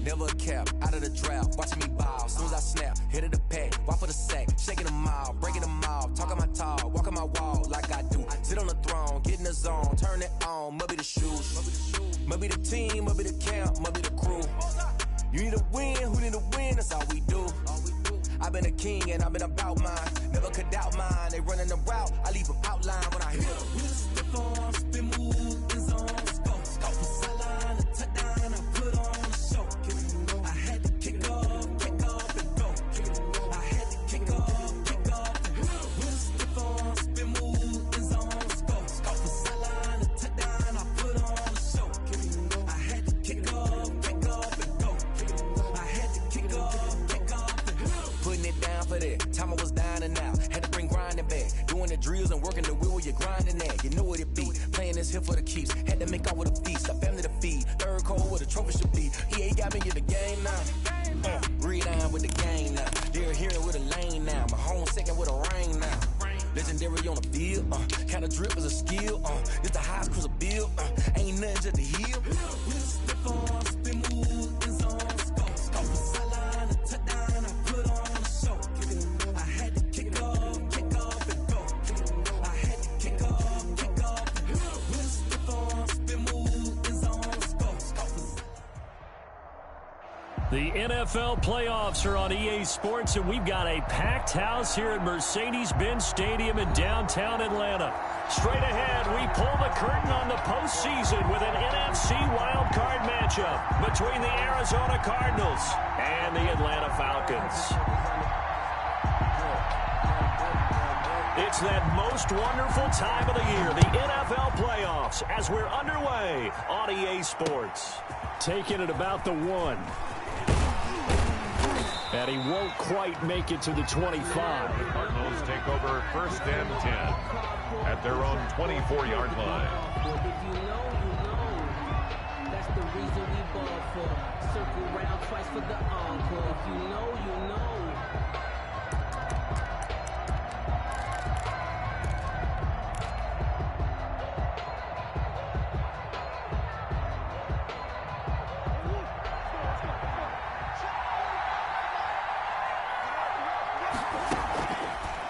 never a cap, out of the draft, watching me ball. Soon as I snap, hit of the pack, walk for the sack, shaking them all, breaking them all, talking my talk, walking my wall like I do. Sit on the throne, get in the zone, turn it on, must be the shoes, must be the team, must be the camp, must be the crew. You need a win, who need a win, that's all we do. I've been a king and I've been about mine, never could doubt mine. They running the route, I leave them outline when I hit them. We just stiff on, spin move, in zone, scope from sideline to touchdown, I put on a show. I had to kick off and go. I had to kick off and go. We just stiff on, spin move, in zone, scope from sideline to touchdown, I put on a show. I had to kick off and go. I had to kick off and go. Putting it down for that. Time I was down and out. Had to bring grinding back. Doing the drills and working the wheel where you're grinding at. You know what it be. Playing this here for the keeps. Had to make out with a feast. A family to feed. Third cold where the trophy should be. EA got me in the game now. Breathe down with the game now. They're here with a lane now. My home second with a rain now. Legendary on the field. Kinda drip is a skill. It's the highest cruiser bill. Ain't nothing just to heal. We just step on, spin move, in zone, scope from sideline to touchdown, I put on a show. I had to kick off and go. I had to kick off and go. We just step on, spin move, in zone, scope. The NFL playoffs are on EA Sports, and we've got a packed house here at Mercedes-Benz Stadium in downtown Atlanta. Straight ahead, we pull the curtain on the postseason with an NFC wildcard matchup between the Arizona Cardinals and the Atlanta Falcons. It's that most wonderful time of the year, the NFL playoffs, as we're underway on EA Sports. Taking it about the 1. And he won't quite make it to the 25. Cardinals take over 1st and 10 at their own 24-yard line. If you know, you know. That's the reason we ball for. Circle round twice for the encore. If you know, you know.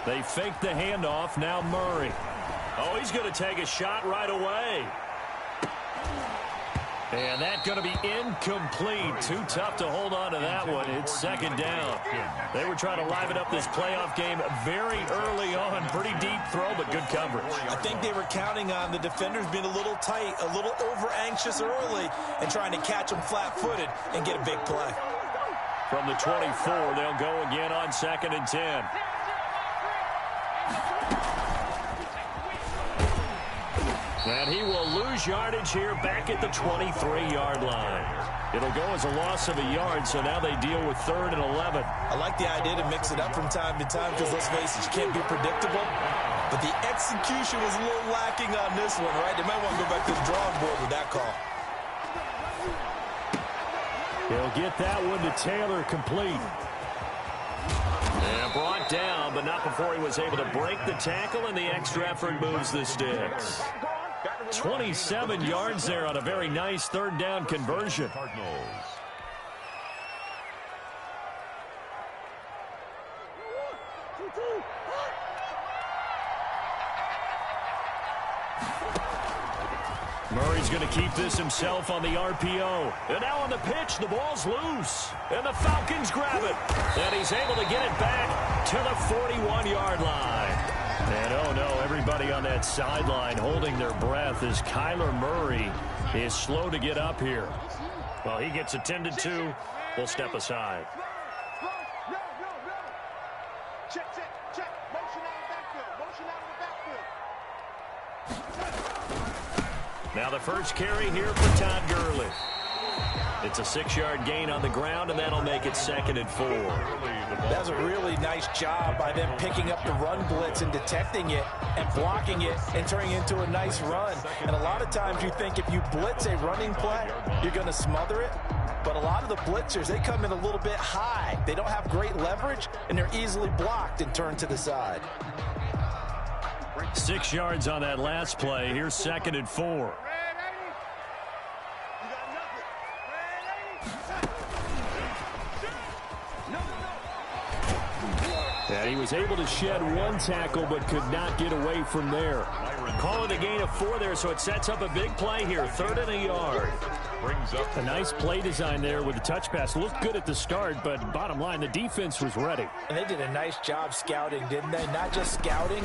They fake the handoff. Now Murray. Oh, he's going to take a shot right away. And that's going to be incomplete. Too tough to hold on to that one. It's 2nd down. They were trying to liven up this playoff game very early on. Pretty deep throw, but good coverage. I think they were counting on the defenders being a little tight, a little over-anxious early, and trying to catch them flat-footed and get a big play. From the 24, they'll go again on 2nd and 10. And he will lose yardage here back at the 23-yard line. It'll go as a loss of a yard, so now they deal with 3rd and 11. I like the idea to mix it up from time to time because, let's face it, you can't be predictable. But the execution was a little lacking on this one, right? They might want to go back to the drawing board with that call. He'll get that one to Taylor, complete. And brought down, but not before he was able to break the tackle, and the extra effort moves the sticks. 27 yards there on a very nice 3rd down conversion. Murray's going to keep this himself on the RPO. And now on the pitch, the ball's loose. And the Falcons grab it. And he's able to get it back to the 41-yard line. And oh no, everybody on that sideline holding their breath as Kyler Murray is slow to get up here. Well, he gets attended to. We'll step aside. Now the first carry here for Todd Gurley. It's a 6-yard gain on the ground, and that'll make it 2nd and 4. That's a really nice job by them picking up the run blitz and detecting it and blocking it and turning it into a nice run. And a lot of times you think if you blitz a running play, you're going to smother it. But a lot of the blitzers, they come in a little bit high. They don't have great leverage, and they're easily blocked and turned to the side. 6 yards on that last play. Here's 2nd and 4. And he was able to shed one tackle but could not get away from there. Call it a gain of 4 there, so it sets up a big play here. 3rd and a yard. Brings up a nice play design there with the touch pass. Looked good at the start, but bottom line, the defense was ready. And they did a nice job scouting, didn't they? Not just scouting,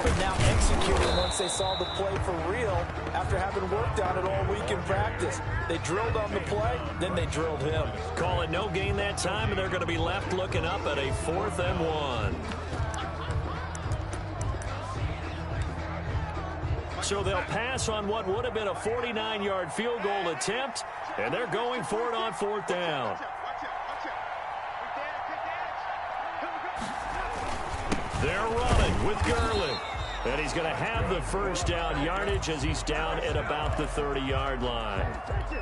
but now executing once they saw the play for real after having worked on it all week in practice. They drilled on the play, then they drilled him. Call it no gain that time, and they're going to be left looking up at a 4th and 1. So they'll pass on what would have been a 49-yard field goal attempt, and they're going for it on 4th down. They're running with Gurley. And he's going to have the first down yardage as he's down at about the 30-yard line.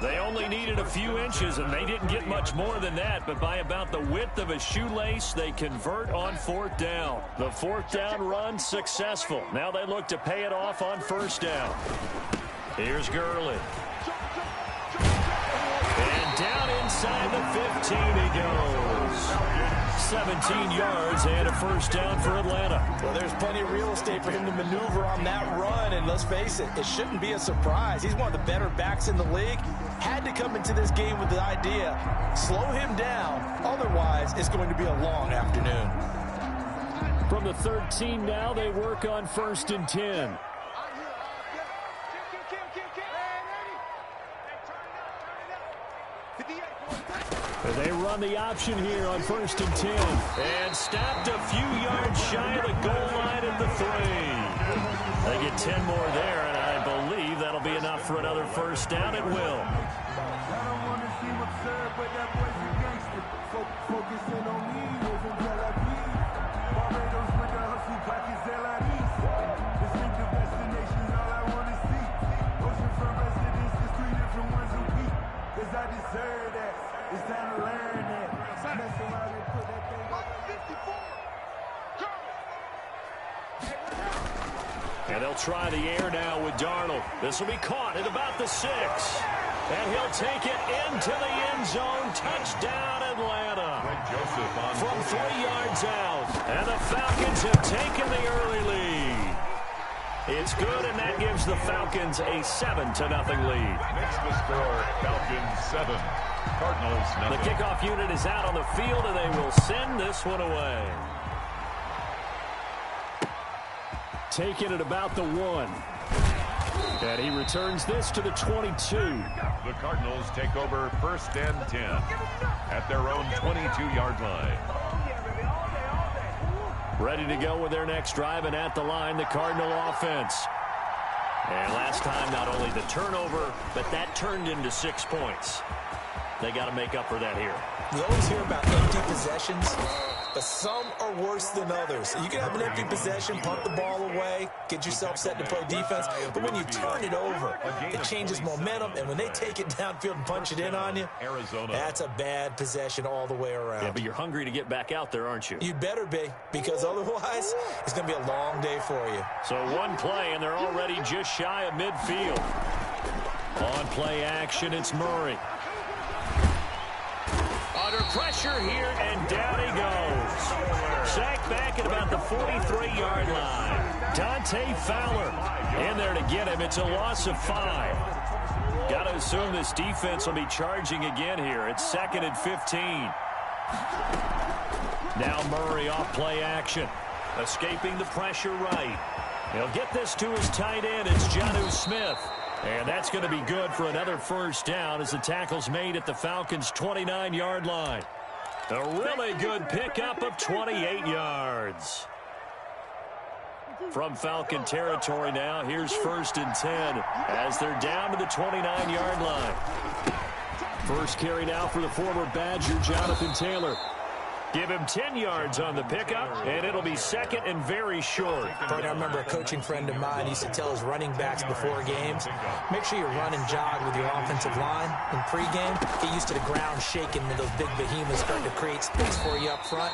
They only needed a few inches, and they didn't get much more than that. But by about the width of a shoelace, they convert on 4th down. The 4th down run successful. Now they look to pay it off on 1st down. Here's Gurley. And down inside the 15 he goes. 17 yards and a first down for Atlanta. Well, there's plenty of real estate for him to maneuver on that run, and let's face it, it shouldn't be a surprise. He's one of the better backs in the league. Had to come into this game with the idea, slow him down, otherwise it's going to be a long afternoon. From the 13 now, they work on 1st and 10. They run the option here on 1st and 10. And stopped a few yards shy of the goal line at the 3. They get 10 more there, and I believe that'll be enough for another first down. It will. And they'll try the air now with Darnold. This will be caught at about the 6. And he'll take it into the end zone. Touchdown, Atlanta. From 3 yards out. And the Falcons have taken the early lead. It's good, and that gives the Falcons a 7-0 lead. Makes the score Falcons 7, Cardinals 0. The kickoff unit is out on the field, and they will send this one away. Taken at about the 1. And he returns this to the 22. The Cardinals take over 1st and 10 at their own 22-yard line. Ready to go with their next drive, and at the line, the Cardinal offense. And last time, not only the turnover, but that turned into 6 points. They got to make up for that here. We always hear about empty possessions, but some are worse than others. You can have an empty possession, punt the ball away, get yourself set to play defense, but when you turn it over, it changes momentum, and when they take it downfield and punch it in on you, that's a bad possession all the way around. Yeah, but you're hungry to get back out there, aren't you? You better be, because otherwise, it's going to be a long day for you. So one play, and they're already just shy of midfield. On play action, it's Murray. Under pressure here, and down he goes. Sacked back at about the 43-yard line. Dante Fowler in there to get him. It's a loss of 5. Got to assume this defense will be charging again here. It's 2nd and 15. Now Murray off play action. Escaping the pressure right. He'll get this to his tight end. It's Jonnu Smith. And that's going to be good for another first down as the tackle's made at the Falcons' 29-yard line. A really good pickup of 28 yards. From Falcon territory now, here's 1st and 10 as they're down to the 29-yard line. First carry now for the former Badger, Jonathan Taylor. Give him 10 yards on the pickup, and it'll be 2nd and very short. But I remember a coaching friend of mine used to tell his running backs before games, make sure you run and jog with your offensive line in pregame. Get used to the ground shaking when those big behemoths start to create space for you up front.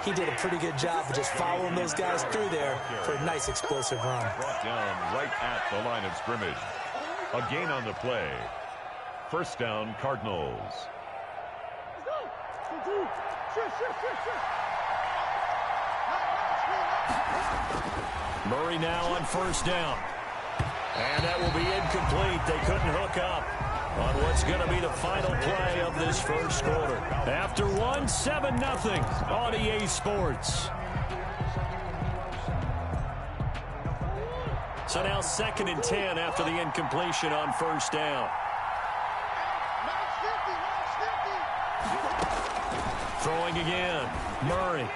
He did a pretty good job of just following those guys through there for a nice explosive run. Brought down right at the line of scrimmage. A gain on the play. First down, Cardinals. Murray now on first down. And that will be incomplete. They couldn't hook up on what's going to be the final play of this first quarter. After one, 7-0 on EA Sports. So now 2nd and 10 after the incompletion on first down. Throwing again. Murray.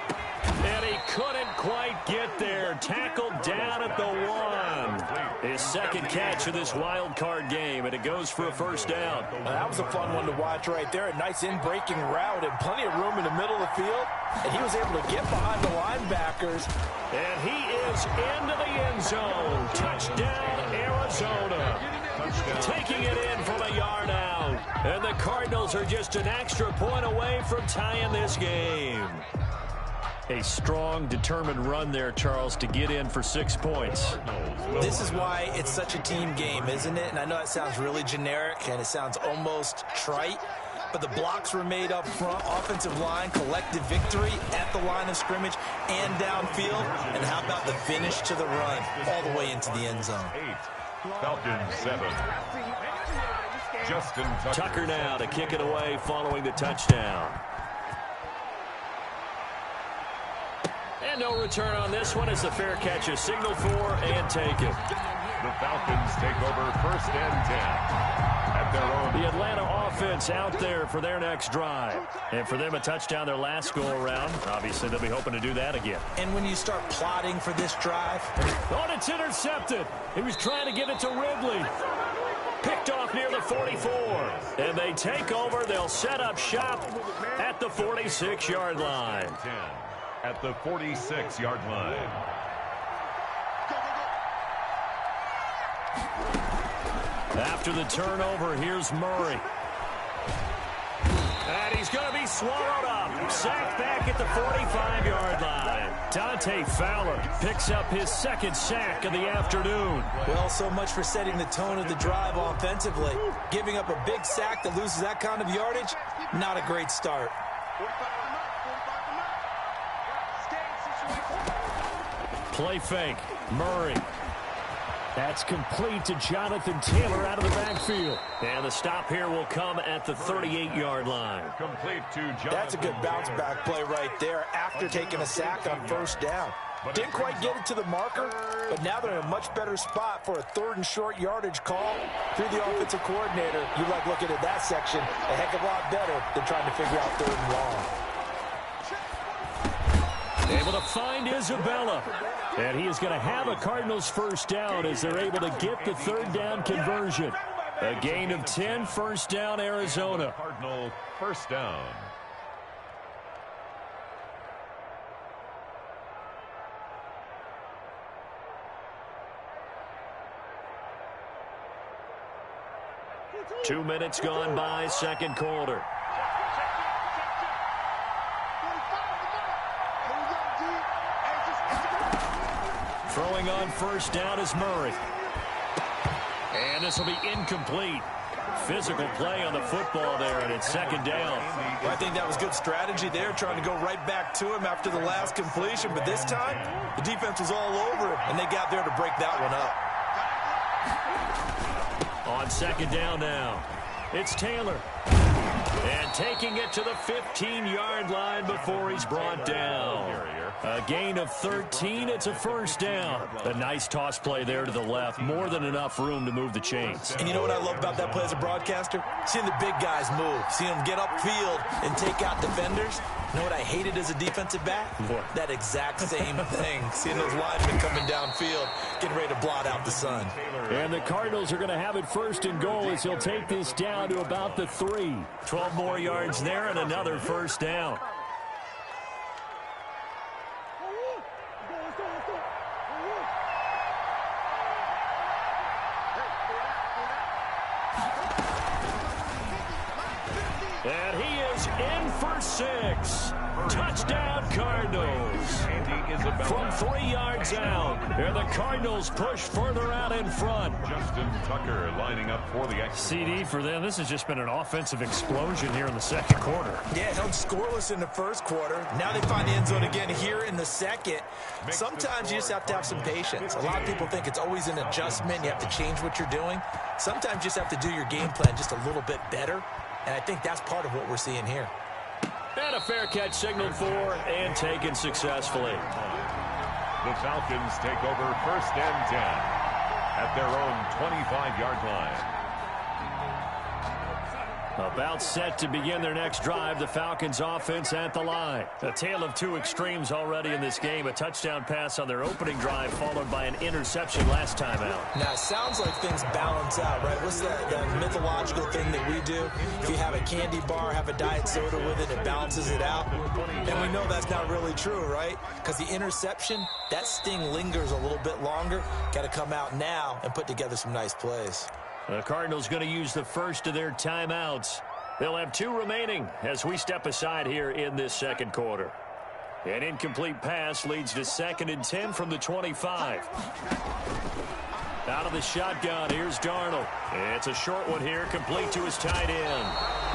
And he couldn't quite get there. Tackled down at the 1. His second catch of this wild card game, and it goes for a first down. That was a fun one to watch right there. A nice in-breaking route and plenty of room in the middle of the field. And he was able to get behind the linebackers. And he is into the end zone. Touchdown, Arizona. Taking it in from a yard out. And the Cardinals are just an extra point away from tying this game. A strong, determined run there, Charles, to get in for 6 points. This is why it's such a team game, isn't it? And I know that sounds really generic, and it sounds almost trite, but the blocks were made up front, offensive line, collective victory at the line of scrimmage and downfield. And how about the finish to the run all the way into the end zone? 8, Falcons 7. Justin Tucker now to kick it away following the touchdown. And no return on this one as the fair catch is signaled for and taken. The Falcons take over 1st and 10 at their own. The Atlanta offense out there for their next drive. And for them, a touchdown their last go-around. Obviously, they'll be hoping to do that again. And when you start plotting for this drive. Oh, it's intercepted. He was trying to get it to Ridley. Picked off near the 44. And they take over. They'll set up shop at the 46-yard line. 10 at the 46-yard line. After the turnover, here's Murray. And he's going to be swallowed up. Sacked back at the 45-yard line. Dante Fowler picks up his 2nd sack of the afternoon. Well, so much for setting the tone of the drive offensively. Giving up a big sack that loses that kind of yardage, not a great start. Play fake. Murray. That's complete to Jonathan Taylor out of the backfield. And the stop here will come at the 38-yard line. Complete to Jonathan. That's a good bounce-back play right there after taking a sack on first down. Didn't quite get it to the marker, but now they're in a much better spot for a 3rd and short yardage call through the offensive coordinator. You like looking at that section a heck of a lot better than trying to figure out 3rd and long. Able to find Isabella. And he is going to have a Cardinals first down as they're able to get the 3rd down conversion. A gain of 10, first down, Arizona. Cardinal first down. Two minutes gone by, second quarter. Throwing on first down is Murray. And this will be incomplete. Physical play on the football there, and it's 2nd down. Well, I think that was good strategy there, trying to go right back to him after the last completion. But this time, the defense was all over him, and they got there to break that one up. On 2nd down now, it's Taylor. And taking it to the 15-yard line before he's brought down. A gain of 13. It's a first down. A nice toss play there to the left. More than enough room to move the chains. And you know what I love about that play as a broadcaster? Seeing the big guys move. Seeing them get upfield and take out defenders. You know what I hated as a defensive back? What? That exact same thing. Seeing those linemen coming downfield, getting ready to blot out the sun. And the Cardinals are going to have it 1st and goal as he'll take this down to about the 3. 12 more yards there and another first down. And he is in for 6. Touchdown, Cardinals. From 3 yards out, and the Cardinals push further out in front. Justin Tucker lining up for the CD for them. This has just been an offensive explosion here in the second quarter. Yeah, held scoreless in the first quarter. Now they find the end zone again here in the second. Sometimes you just have to have some patience. A lot of people think it's always an adjustment. You have to change what you're doing. Sometimes you just have to do your game plan just a little bit better. And I think that's part of what we're seeing here. And a fair catch signaled for and taken successfully. The Falcons take over 1st and 10 at their own 25-yard line. About set to begin their next drive, the Falcons offense at the line. A tale of two extremes already in this game. A touchdown pass on their opening drive followed by an interception last time out. Now, it sounds like things balance out, right? What's that mythological thing that we do? If you have a candy bar, have a diet soda with it, it balances it out. And we know that's not really true, right? Because the interception, that sting lingers a little bit longer. Got to come out now and put together some nice plays. The Cardinals going to use the first of their timeouts. They'll have 2 remaining as we step aside here in this second quarter. An incomplete pass leads to 2nd and 10 from the 25. Out of the shotgun, here's Darnold. It's a short one here, complete to his tight end.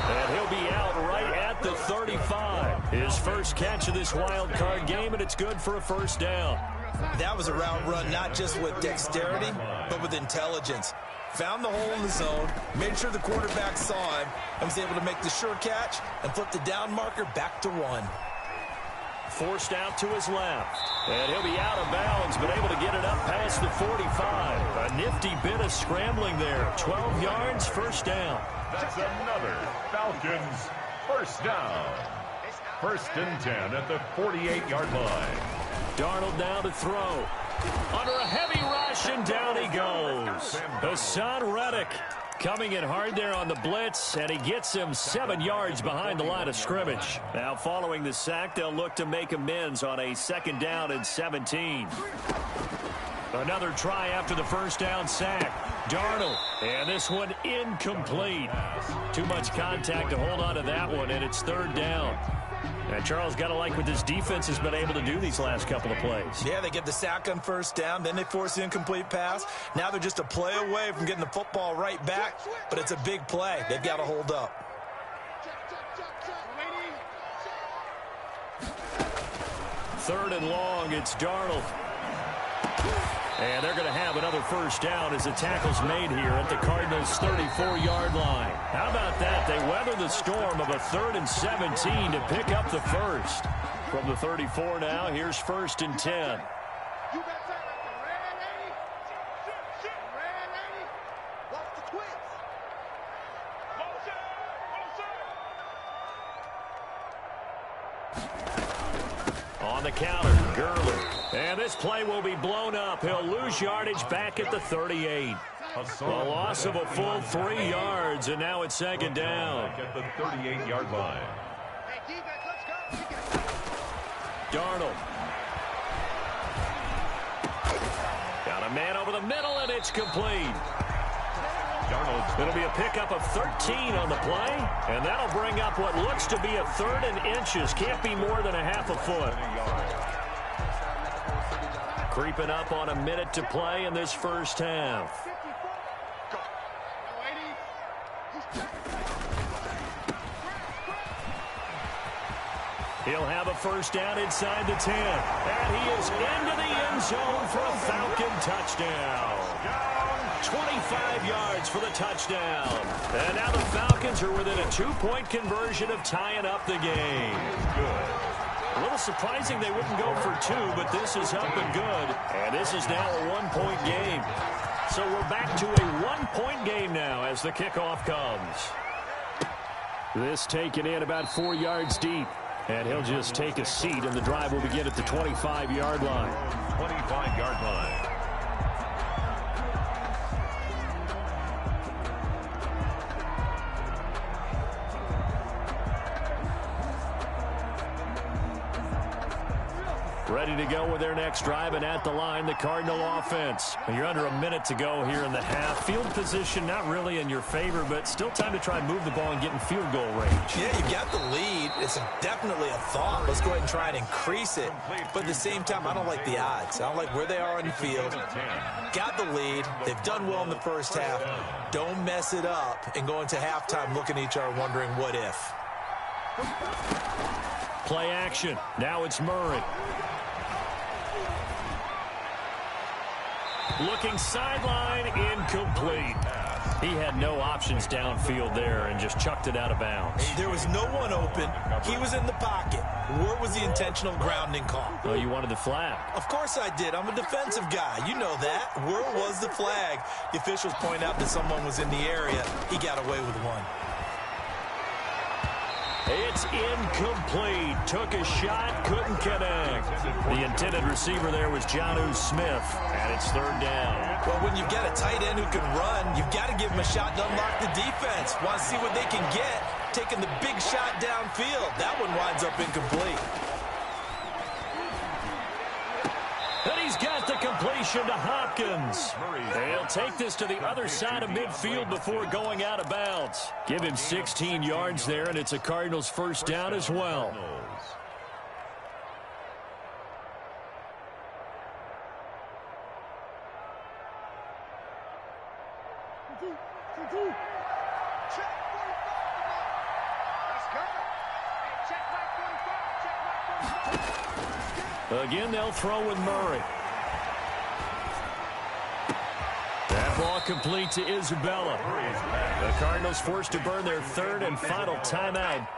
And he'll be out right at the 35. His first catch of this wild card game, and it's good for a first down. That was a route run not just with dexterity, but with intelligence. Found the hole in the zone, made sure the quarterback saw him, and was able to make the sure catch and flip the down marker back to 1. Forced out to his left. And he'll be out of bounds, but able to get it up past the 45. A nifty bit of scrambling there. 12 yards, first down. That's another Falcons first down. 1st and 10 at the 48-yard line. Darnold now to throw. Under a heavy rush, and down he goes. Hassan Reddick coming in hard there on the blitz, and he gets him 7 yards behind the line of scrimmage. Now following the sack, they'll look to make amends on a 2nd down and 17. Another try after the first down sack. Darnold, and this one incomplete. Too much contact to hold on to that one, and it's 3rd down. And Charles, got to like what this defense has been able to do these last couple of plays. Yeah, they get the sack on first down, then they force the incomplete pass. Now they're just a play away from getting the football right back, but it's a big play. They've got to hold up. Third and long, it's Darnold. And they're going to have another first down as the tackle's made here at the Cardinals' 34-yard line. How about that? They weather the storm of a 3rd and 17 to pick up the first. From the 34 now, here's 1st and 10. On the counter, Gurley. And this play will be blown up. He'll lose yardage back at the 38. A loss of a full 3 yards, and now it's 2nd down. At the 38-yard line. Darnold. Got a man over the middle, and it's complete. It'll be a pickup of 13 on the play, and that'll bring up what looks to be a 3rd and inches. Can't be more than a half a foot. Creeping up on a minute to play in this first half. He'll have a first down inside the 10. And he is into the end zone for a Falcon touchdown. 25 yards for the touchdown. And now the Falcons are within a 2-point conversion of tying up the game. Good. A little surprising they wouldn't go for 2, but this is up and good. And this is now a 1-point game. So we're back to a 1-point game now as the kickoff comes. This taken in about 4 yards deep. And he'll just take a seat, and the drive will begin at the 25-yard line. 25-yard line. Ready to go with their next drive, and at the line, the Cardinal offense. You're under a minute to go here in the half. Field position not really in your favor, but still time to try and move the ball and get in field goal range. Yeah, you got the lead. It's definitely a thought. Let's go ahead and try and increase it. But at the same time, I don't like the odds. I don't like where they are on the field. Got the lead. They've done well in the first half. Don't mess it up and go into halftime looking at each other wondering what if. Play action. Now it's Murray. Looking sideline, incomplete. He had no options downfield there and just chucked it out of bounds. There was no one open. He was in the pocket. Where was the intentional grounding call? Oh, you wanted the flag. Of course I did. I'm a defensive guy. You know that. Where was the flag? The officials point out that someone was in the area. He got away with one. It's incomplete. Took a shot, couldn't connect. The intended receiver there was Jonnu Smith, and it's third down. Well, when you've got a tight end who can run, you've got to give him a shot to unlock the defense. Want to see what they can get, taking the big shot downfield. That one winds up incomplete. And he's got the completion to Hopkins. They'll take this to the other side of midfield before going out of bounds. Give him 16 yards there, and it's a Cardinals first down as well. Again, they'll throw with Murray. That ball complete to Isabella. The Cardinals forced to burn their third and final timeout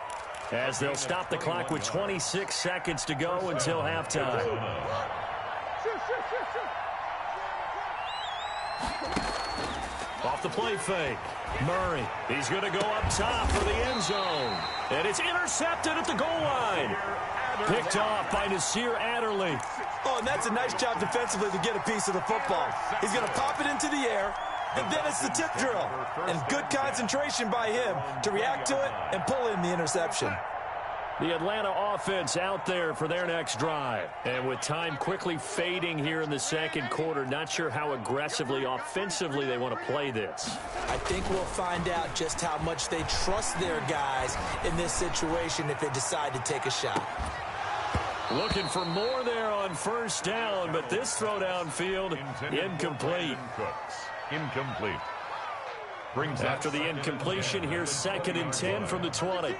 as they'll stop the clock with 26 seconds to go until halftime. Off the play fake. Murray, he's going to go up top for the end zone. And it's intercepted at the goal line. Picked off by Nasir Adderley. Oh, and that's a nice job defensively to get a piece of the football. He's going to pop it into the air, and then it's the tip drill. And good concentration by him to react to it and pull in the interception. The Atlanta offense out there for their next drive. And with time quickly fading here in the second quarter, not sure how aggressively, offensively they want to play this. I think we'll find out just how much they trust their guys in this situation if they decide to take a shot. Looking for more there on first down, but this throw downfield, incomplete. Incomplete. Brings After the incompletion, here's 2nd and 10 from the 20.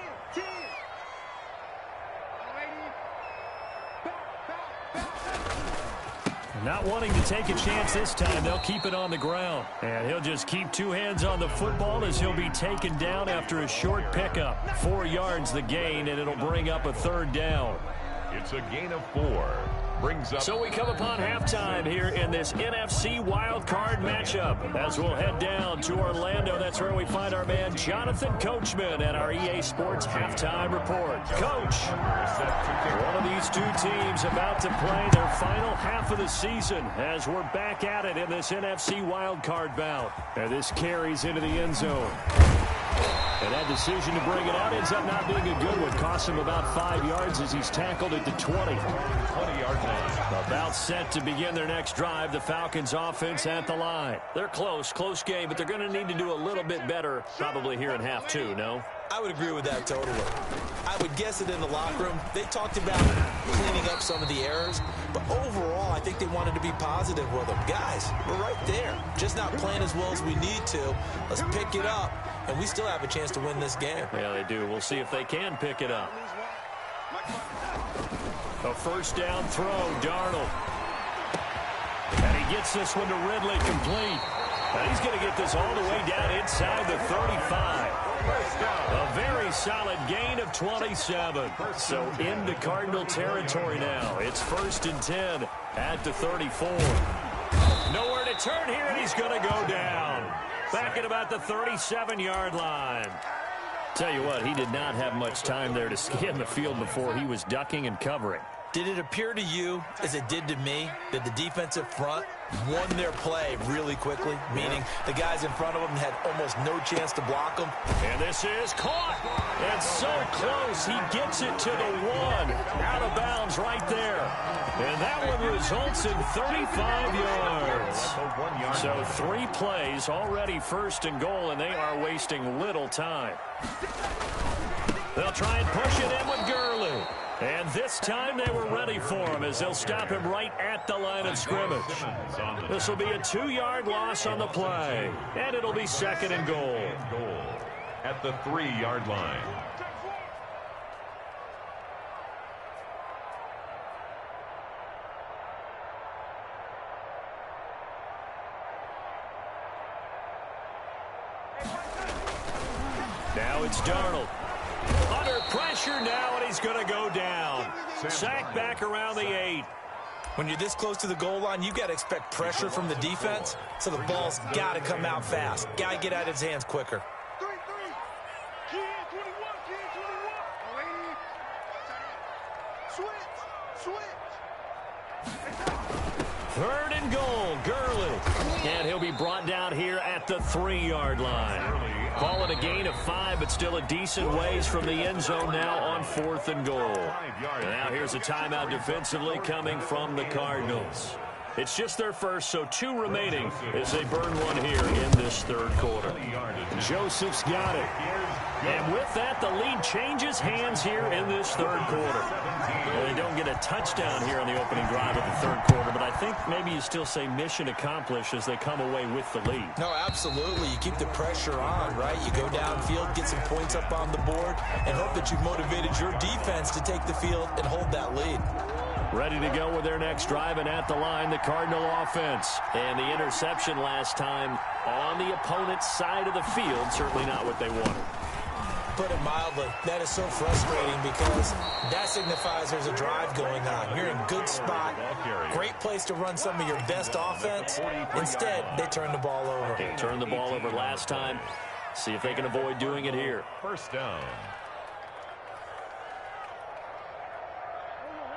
Not wanting to take a chance this time, they'll keep it on the ground. And he'll just keep two hands on the football as he'll be taken down after a short pickup. 4 yards the gain, and it'll bring up a third down. It's a gain of 4. Brings up. So we come upon halftime here in this NFC wildcard matchup as we'll head down to Orlando. That's where we find our man Jonathan Coachman at our EA Sports Halftime Report. Coach, one of these two teams about to play their final half of the season as we're back at it in this NFC wildcard bout. And this carries into the end zone. And that decision to bring it out ends up not being a good one. Costs him about 5 yards as he's tackled at the 20. 20-yard line. About set to begin their next drive. The Falcons offense at the line. They're close game, but they're going to need to do a little bit better probably here in half two, no? I would agree with that totally. I would guess it in the locker room. They talked about cleaning up some of the errors, but overall, I think they wanted to be positive with them. Guys, we're right there. Just not playing as well as we need to. Let's pick it up, and we still have a chance to win this game. Yeah, they do. We'll see if they can pick it up. A first down throw, Darnold. And he gets this one to Ridley complete. And he's going to get this all the way down inside the 35. A very solid gain of 27. So into Cardinal territory now. It's 1st and 10 at the 34. Nowhere to turn here, and he's going to go down. Back at about the 37-yard line. Tell you what, he did not have much time there to scan the field before he was ducking and covering. Did it appear to you, as it did to me, that the defensive front won their play really quickly? Meaning the guys in front of them had almost no chance to block them. And this is caught. And so close. He gets it to the one. Out of bounds right there. And that one results in 35 yards. So 3 plays already first and goal, and they are wasting little time. They'll try and push it in with Gurley. And this time they were ready for him as they'll stop him right at the line of scrimmage. This will be a 2-yard loss on the play. And it'll be second and goal. At the 3-yard line. Now it's Darnold. Under pressure now, and he's going to go down. Sack back around the 8. When you're this close to the goal line, you've got to expect pressure from the defense, so the ball's got to come out fast. Got to get out of his hands quicker. 3rd and goal, Gurley. And he'll be brought down here at the 3-yard line. Call it a gain of 5, but still a decent ways from the end zone now on 4th and goal. And now here's a timeout defensively coming from the Cardinals. It's just their first, so 2 remaining as they burn one here in this 3rd quarter. Joseph's got it. And with that, the lead changes hands here in this 3rd quarter. And they don't get a touchdown here on the opening drive of the 3rd quarter, but I think maybe you still say mission accomplished as they come away with the lead. No, absolutely. You keep the pressure on, right? You go downfield, get some points up on the board, and hope that you've motivated your defense to take the field and hold that lead. Ready to go with their next drive, and at the line, the Cardinal offense. And the interception last time on the opponent's side of the field, certainly not what they wanted. Put it mildly, that is so frustrating because that signifies there's a drive going on. You're in a good spot, great place to run some of your best offense. Instead, they turn the ball over. They turned the ball over last time. See if they can avoid doing it here. First down.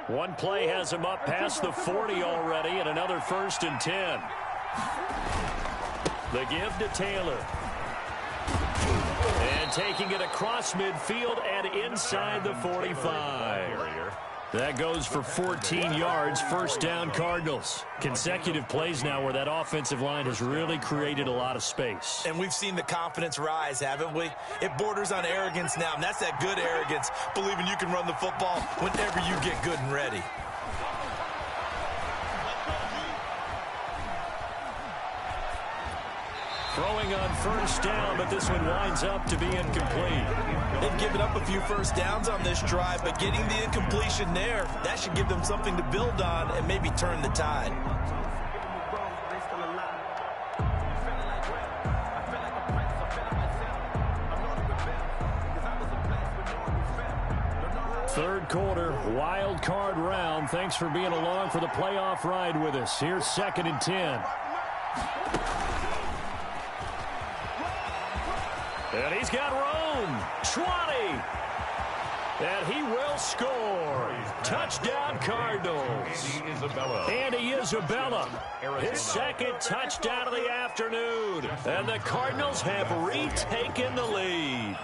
One play has him up past the 40 already, and another 1st and 10. The give to Taylor. And taking it across midfield and inside the 45. That goes for 14 yards, 1st down Cardinals. Consecutive plays now where that offensive line has really created a lot of space. And we've seen the confidence rise, haven't we? It borders on arrogance now, and that's that good arrogance, believing you can run the football whenever you get good and ready. Throwing on 1st down, but this one winds up to be incomplete. They've given up a few 1st downs on this drive, but getting the incompletion there, that should give them something to build on and maybe turn the tide. Third quarter, wild card round. Thanks for being along for the playoff ride with us. Here's 2nd and 10. And he's got room. 20. And he will score. Touchdown, Cardinals. Andy Isabella. His 2nd touchdown of the afternoon. And the Cardinals have retaken the lead.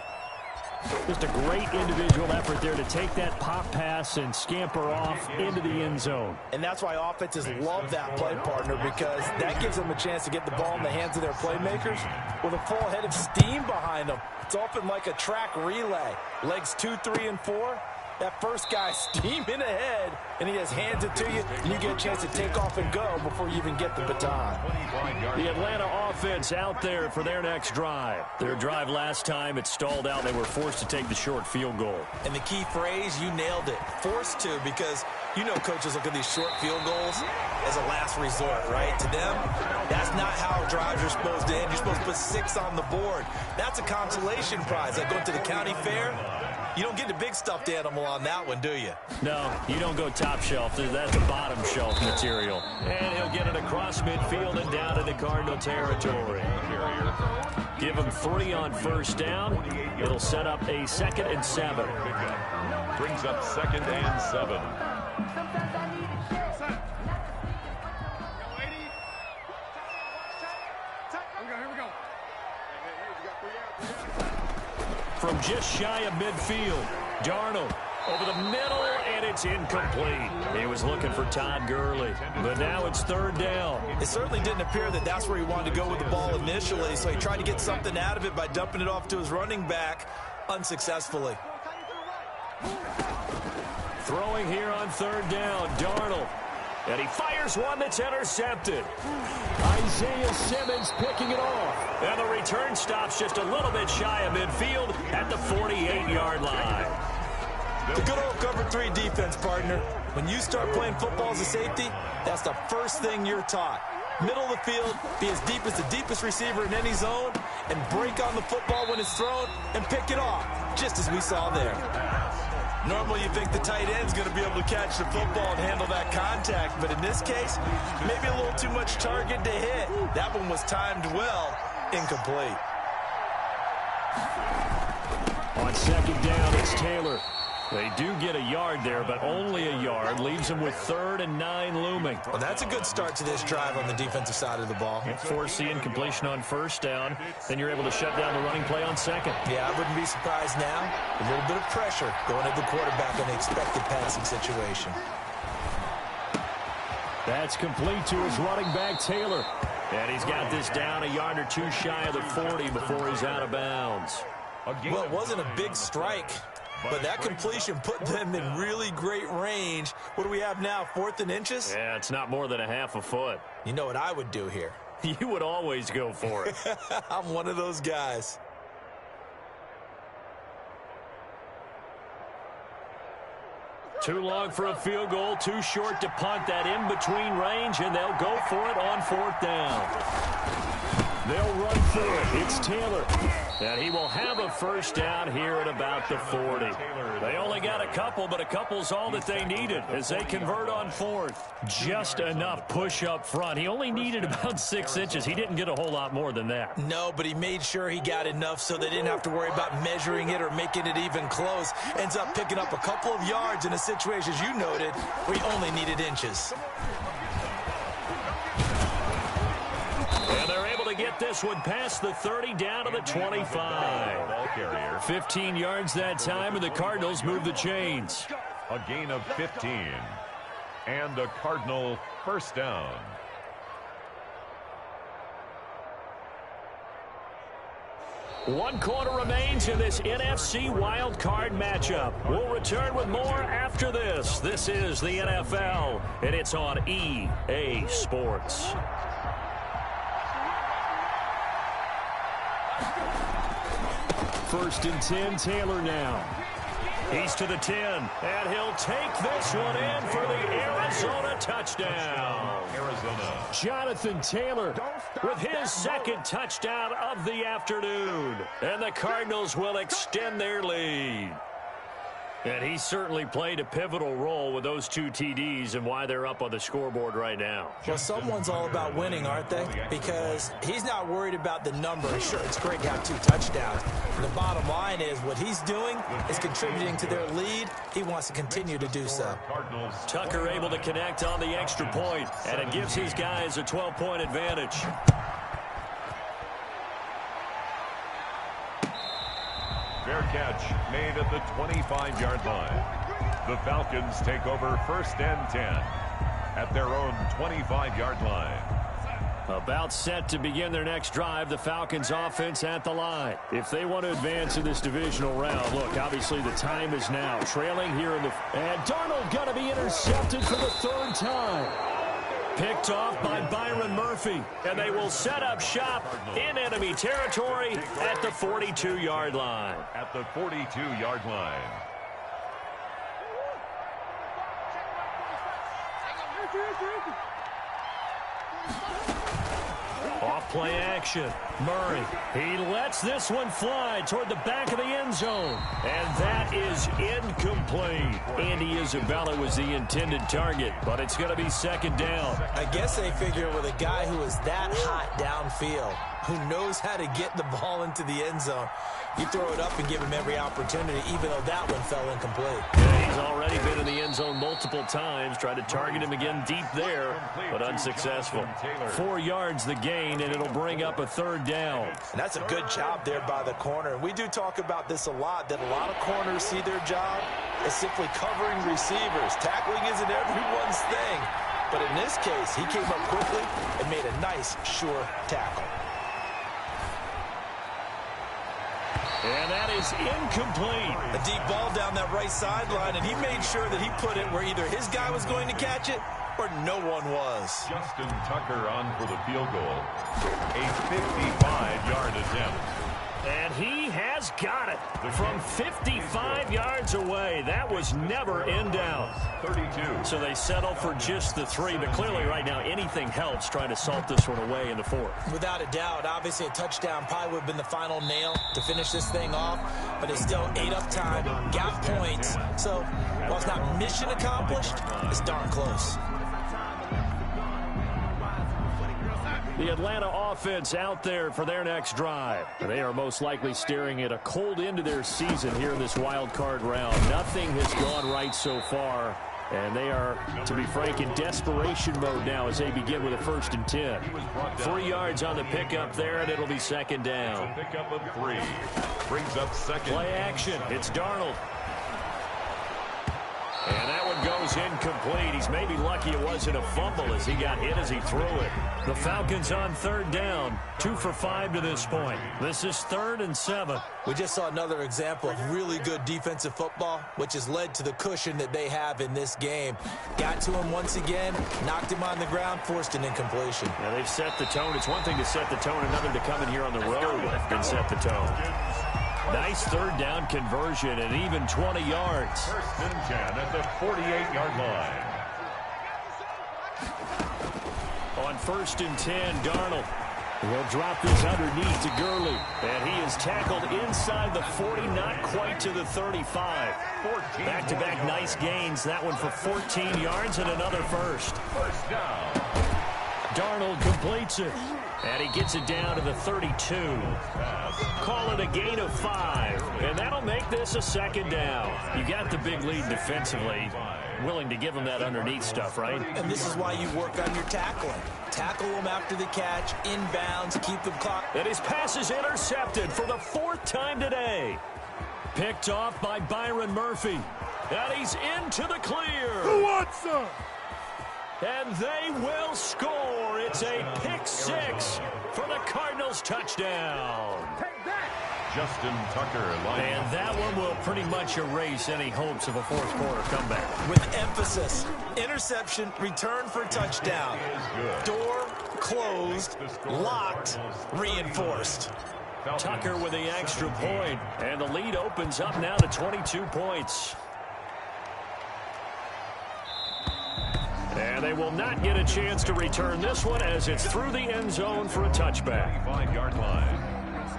Just a great individual effort there to take that pop pass and scamper off into the end zone. And that's why offenses love that play, partner, because that gives them a chance to get the ball in the hands of their playmakers with a full head of steam behind them. It's often like a track relay. Legs 2, 3, and 4. That first guy steaming ahead, and he just hands it to you, and you get a chance to take off and go before you even get the baton. The Atlanta offense out there for their next drive. Their drive last time, it stalled out. They were forced to take the short field goal. And the key phrase, you nailed it, forced to, because you know coaches look at these short field goals as a last resort, right? To them, that's not how drives are supposed to end. You're supposed to put 6 on the board. That's a consolation prize. Like going to the county fair, you don't get the big stuffed animal on that one, do you? No, you don't go top shelf. That's the bottom shelf material. And he'll get it across midfield and down into Cardinal territory. Give him 3 on 1st down. It'll set up a 2nd and 7. Brings up 2nd and 7. Sometimes I need a check. Here we go. From just shy of midfield, Darnold over the middle, and it's incomplete. He was looking for Todd Gurley, but now it's third down. It certainly didn't appear that that's where he wanted to go with the ball initially, so he tried to get something out of it by dumping it off to his running back unsuccessfully. Throwing here on third down, Darnold. And he fires one that's intercepted. Isaiah Simmons picking it off. And the return stops just a little bit shy of midfield at the 48-yard line. The good old cover 3 defense, partner. When you start playing football as a safety, that's the first thing you're taught. Middle of the field, be as deep as the deepest receiver in any zone, and break on the football when it's thrown and pick it off, just as we saw there. Normally you think the tight end's going to be able to catch the football and handle that contact, but in this case, maybe a little too much target to hit. That one was timed well, incomplete. On second down, it's Taylor. They do get a yard there, but only a yard. Leaves them with 3rd and 9 looming. Well, that's a good start to this drive on the defensive side of the ball. Force the incompletion on first down. Then you're able to shut down the running play on second. Yeah, I wouldn't be surprised now. A little bit of pressure going at the quarterback in the expected passing situation. That's complete to his running back, Taylor. And he's got this down a yard or two shy of the 40 before he's out of bounds. Well, it wasn't a big strike, but that completion put them in really great range. What do we have now, 4th and inches? Yeah, it's not more than a half a foot. You know what I would do here? You would always go for it. I'm one of those guys. Too long for a field goal, too short to punt. That in-between range, and they'll go for it on 4th down. They'll run for it. It's Taylor. And he will have a first down here at about the 40. They only got a couple, but a couple's all that they needed as they convert on 4th. Just enough push up front. He only needed about 6 inches. He didn't get a whole lot more than that. No, but he made sure he got enough so they didn't have to worry about measuring it or making it even close. Ends up picking up a couple of yards in a situation, as you noted, where he only needed inches. And they're able to get this one past the 30 down to the 25. Ball carrier. 15 yards that time, and the Cardinals move the chains. A gain of 15. And a Cardinal first down. One quarter remains in this NFC Wild Card matchup. We'll return with more after this. This is the NFL, and it's on EA Sports. First and 10, Taylor now. He's to the 10, and he'll take this one in for the Arizona touchdown. Arizona. Jonathan Taylor with his second touchdown of the afternoon. And the Cardinals will extend their lead. And he certainly played a pivotal role with those 2 TDs and why they're up on the scoreboard right now. Well, someone's all about winning, aren't they? Because he's not worried about the number. Sure, it's great to have 2 touchdowns. The bottom line is what he's doing is contributing to their lead. He wants to continue to do so. Tucker able to connect on the extra point, and it gives his guys a 12-point advantage. Fair catch made at the 25-yard line. The Falcons take over first and 10 at their own 25-yard line. About set to begin their next drive, the Falcons offense at the line. If they want to advance in this divisional round, look, obviously the time is now. Trailing here in the... And Darnold going to be intercepted for the 3rd time. Picked off by Byron Murphy, and they will set up shop in enemy territory at the 42-yard line. At the 42-yard line. Off-play action. Murray, he lets this one fly toward the back of the end zone. And that is incomplete. Andy Isabella was the intended target, but it's going to be second down. I guess they figure with a guy who is that hot downfield, who knows how to get the ball into the end zone. You throw it up and give him every opportunity, even though that one fell incomplete. Yeah, he's already been in the end zone multiple times. Tried to target him again deep there, but unsuccessful. 4 yards the gain, and it'll bring up a 3rd down. And that's a good job there by the corner. We do talk about this a lot, that a lot of corners see their job as simply covering receivers. Tackling isn't everyone's thing. But in this case, he came up quickly and made a nice, sure tackle. And that is incomplete. A deep ball down that right sideline, and he made sure that he put it where either his guy was going to catch it or no one was. Justin Tucker on for the field goal. A 55-yard attempt. And he has got it from 55 yards away. That was never in doubt. 32. So they settle for just the 3, but clearly right now anything helps trying to salt this one away in the 4th. Without a doubt, obviously a touchdown probably would have been the final nail to finish this thing off, but it's still ate up time, got points. So while it's not mission accomplished, it's darn close. The Atlanta offense out there for their next drive. They are most likely staring at a cold end to their season here in this wild card round. Nothing has gone right so far, and they are, to be frank, in desperation mode now as they begin with a 1st and 10. 3 yards on the pickup there, and it'll be 2nd down. Pickup of 3. Brings up 2nd. Play action. It's Darnold. And that one goes incomplete. He's maybe lucky it wasn't a fumble as he got hit as he threw it. The Falcons on 3rd down. 2 for 5 to this point. This is 3rd and 7. We just saw another example of really good defensive football, which has led to the cushion that they have in this game. Got to him once again, knocked him on the ground, forced an incompletion. Yeah, they've set the tone. It's one thing to set the tone, another to come in here on the road and set the tone. Nice 3rd down conversion and even 20 yards. 1st and 10 at the 48-yard line. On 1st and 10, Darnold. He'll drop this underneath to Gurley. And he is tackled inside the 40, not quite to the 35. Back-to-back nice gains. That one for 14 yards and another 1st. 1st down. Darnold completes it. And he gets it down to the 32. Call it a gain of 5. And that'll make this a 2nd down. You got the big lead defensively. Willing to give him that underneath stuff, right? And this is why you work on your tackling. Tackle them after the catch, inbounds, keep them clock. And his pass is intercepted for the 4th time today. Picked off by Byron Murphy. And he's into the clear. Who wants some? And they will score. It's a pick 6 for the Cardinals touchdown. Take that. Justin Tucker. And that one will pretty much erase any hopes of a 4th quarter comeback. With emphasis, interception, return for touchdown. Door closed, locked, reinforced. Tucker with the extra point. And the lead opens up now to 22 points. And they will not get a chance to return this one as it's through the end zone for a touchback. 5-yard line.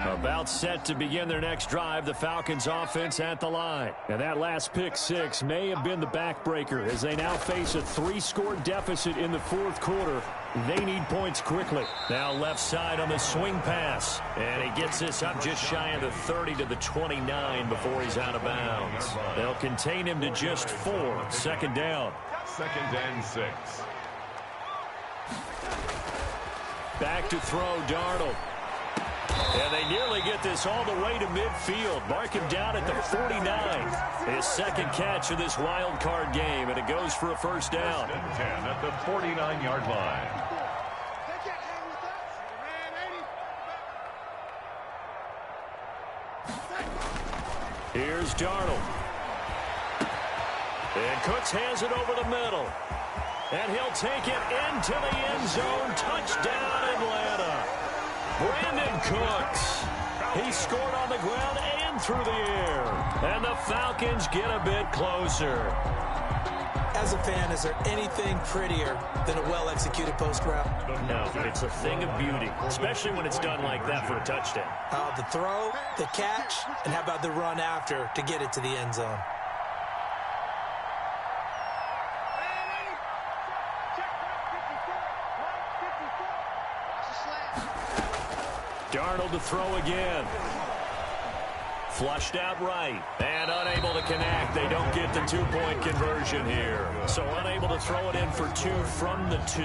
About set to begin their next drive, the Falcons offense at the line. And that last pick 6 may have been the backbreaker as they now face a 3-score deficit in the 4th quarter. They need points quickly. Now left side on the swing pass. And he gets this up just shy of the 30 to the 29 before he's out of bounds. They'll contain him to just 4. 2nd down. 2nd and 6. Back to throw, Darnold. And they nearly get this all the way to midfield. Mark him down at the 49. His 2nd catch of this wild card game, and it goes for a 1st down. 1st and 10 at the 49-yard line. Here's Darnold. And Cooks hands it over the middle. And he'll take it into the end zone. Touchdown, Atlanta. Brandon Cooks. He scored on the ground and through the air. And the Falcons get a bit closer. As a fan, is there anything prettier than a well-executed post route? No, it's a thing of beauty, especially when it's done like that for a touchdown. The throw, the catch, and how about the run after to get it to the end zone? Darnold to throw again. Flushed out right and unable to connect. They don't get the two-point conversion here. So unable to throw it in for 2 from the 2.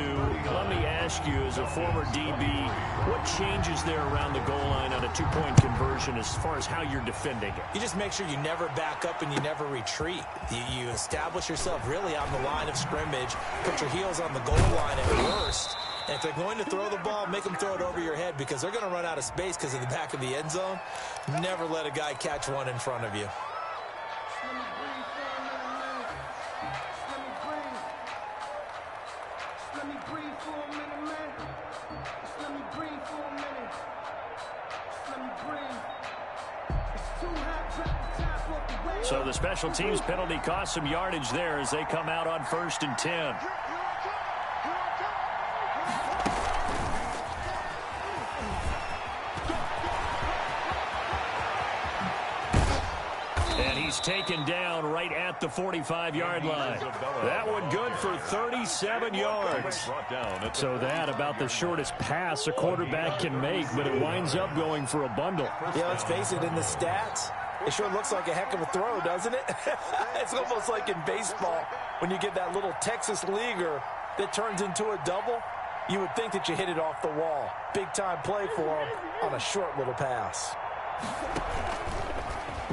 Let me ask you, as a former DB, what changes there around the goal line on a two-point conversion as far as how you're defending it? You just make sure you never back up and you never retreat. You establish yourself really on the line of scrimmage, put your heels on the goal line at worst. And if they're going to throw the ball, make them throw it over your head because they're going to run out of space because of the back of the end zone. Never let a guy catch one in front of you. So the special teams penalty cost some yardage there as they come out on 1st and 10. And he's taken down right at the 45-yard line. That one good for 37 yards. So that about the shortest pass a quarterback can make, but it winds up going for a bundle. Yeah, let's face it, in the stats, it sure looks like a heck of a throw, doesn't it? It's almost like in baseball when you get that little Texas leaguer that turns into a double. You would think that you hit it off the wall. Big-time play for him on a short little pass.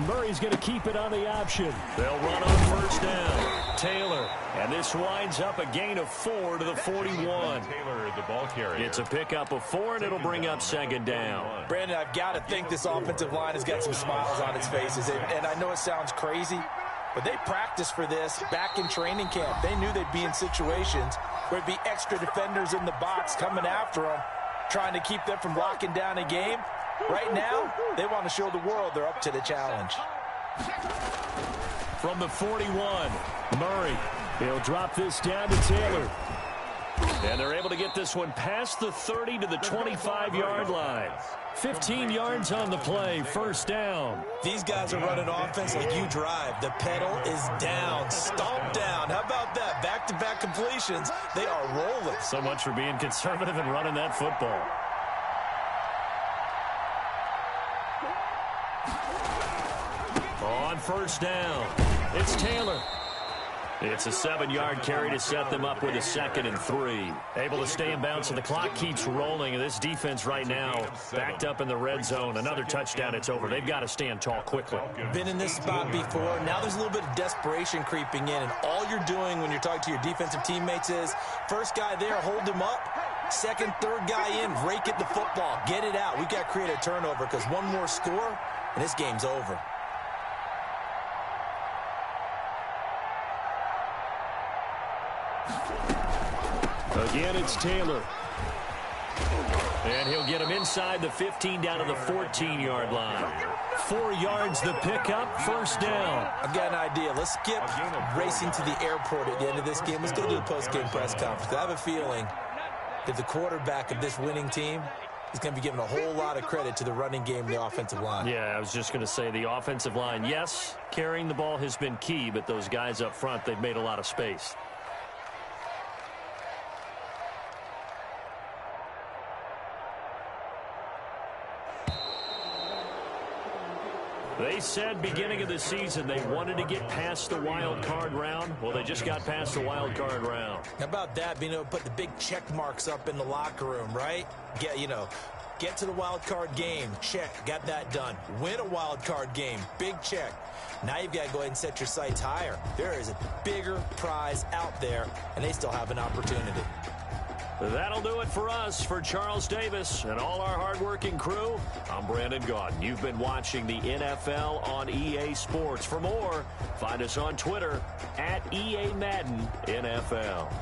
Murray's going to keep it on the option. They'll run on 1st down. Taylor. And this winds up a gain of 4 to the 41. Taylor, the ball carrier. It's a pickup of 4, and it'll bring up 2nd down. Brandon, I've got to think this offensive line has got some smiles on its faces. And I know it sounds crazy, but they practiced for this back in training camp. They knew they'd be in situations where there'd be extra defenders in the box coming after them, trying to keep them from locking down a game. Right now, they want to show the world they're up to the challenge. From the 41, Murray. He'll drop this down to Taylor. And they're able to get this one past the 30 to the 25-yard line. 15 yards on the play, 1st down. These guys are running offense like you drive. The pedal is down, stomp down. How about that? Back-to-back completions. They are rolling. So much for being conservative and running that football. On 1st down, it's Taylor. It's a 7-yard carry to set them up with a 2nd and 3. Able to stay in bounds, and the clock keeps rolling. And this defense right now backed up in the red zone. Another touchdown, it's over. They've got to stand tall quickly. Been in this spot before. Now there's a little bit of desperation creeping in. And all you're doing when you're talking to your defensive teammates is, first guy there, hold him up. Second, third guy in, rake at the football. Get it out. We've got to create a turnover because one more score, and this game's over. Again, it's Taylor. And he'll get him inside the 15 down to the 14-yard line. 4 yards the pickup, 1st down. I've got an idea. Let's skip racing to the airport at the end of this game. Let's go to the post-game press conference. I have a feeling that the quarterback of this winning team is going to be given a whole lot of credit to the running game and the offensive line. Yeah, I was just going to say the offensive line, yes, carrying the ball has been key, but those guys up front, they've made a lot of space. They said beginning of the season they wanted to get past the wild card round. Well, they just got past the wild card round. How about that, being able to put the big check marks up in the locker room, right? Get to the wild card game, check, got that done. Win a wild card game, big check. Now you've got to go ahead and set your sights higher. There is a bigger prize out there, and they still have an opportunity. That'll do it for us. For Charles Davis and all our hardworking crew, I'm Brandon Gaudin. You've been watching the NFL on EA Sports. For more, find us on Twitter at EA Madden NFL.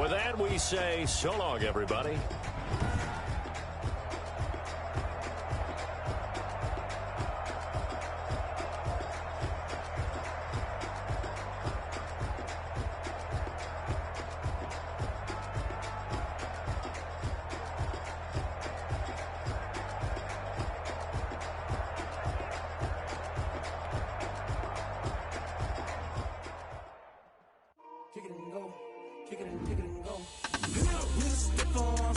With that, we say so long, everybody. Kick it and go. Kick it and go. We'll step on,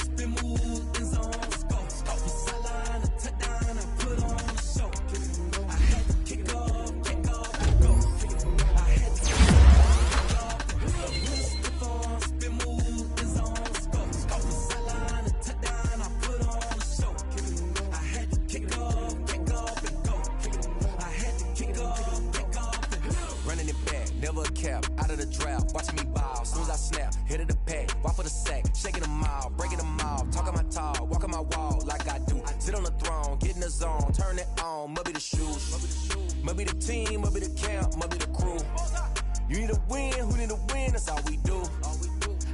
cap, out of the drought, watching me ball. Soon as I snap, hit of the pack, walk for the sack, shaking them all, breaking them all, talking my talk, walking my wall like I do. Sit on the throne, get in the zone, turn it on, must be the shoes, must be the team, must be the camp, must be the crew. You need a win, who need a win, that's all we do.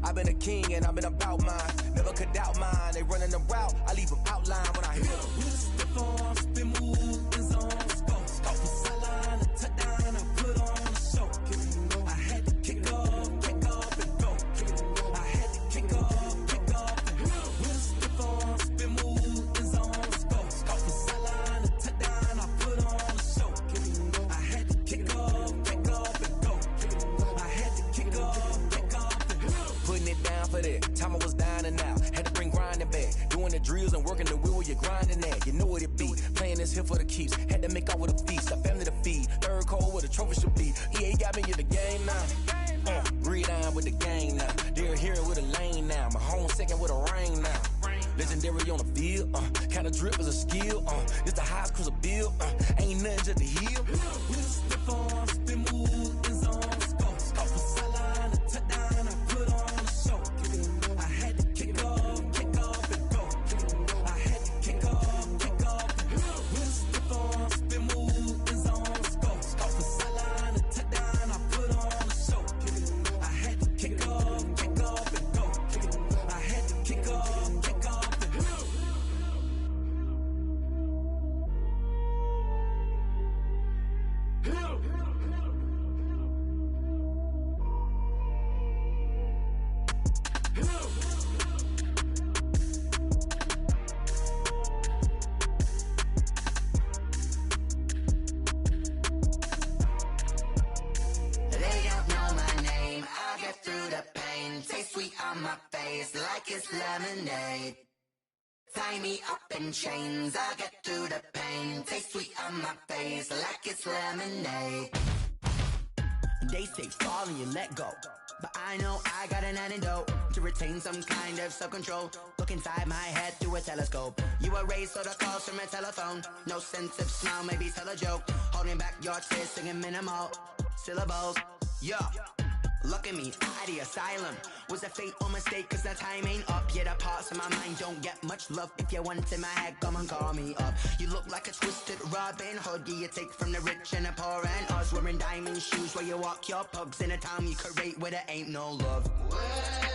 I've been a king and I've been about mine, never could doubt mine. They running the route, I leave them outline when I hit them. Step on, spin move, in zone, scope from sideline to touchdown, I put on a show. I had to kick off and go. I had to kick off and go. Step on, spin move, in zone, scope from sideline to touchdown, I put on a show. I had to kick off and go. I had to kick off and go. Putting it down for that, time I was down and out. Had to bring grinding back, doing the drills and working the wheel where you're grinding at. You know what it be, playing this here for the keeps. Had to make out with a feast, a family to feed. Third cold where the trophy should be. EA got me in the game now. Breathe on with the game now. They're here with a lane now. My home second with a rain now. Legendary on the field, kind of drip is a skill. It's the highest cruiser bill, ain't nothing just to heal. Step on, spin move, in zone, scope from sideline to touchdown, I put on a show. I had to kick off and go. I had to kick off and go. Step on, spin move, in zone, scope from sideline to touchdown, I put on a show. I had to kick off and go. I had to kick off and go. My face like it's lemonade. Tie me up in chains, I get through the pain. Taste sweet on my face like it's lemonade. They say fall and you let go, but I know I got an antidote to retain some kind of self-control. Look inside my head through a telescope. You erase all the calls from a telephone. No sense of smile, maybe tell a joke. Holding back your tears, singing minimal syllables. Yeah. Look at me, out the asylum. Was a fate or mistake, cause the time ain't up. Yeah, the parts of my mind don't get much love. If you want in my head, come and call me up. You look like a twisted Robin Hood. Yeah, you take from the rich and the poor and us. Wearing diamond shoes where you walk your pugs in a town you could rate where there ain't no love. Where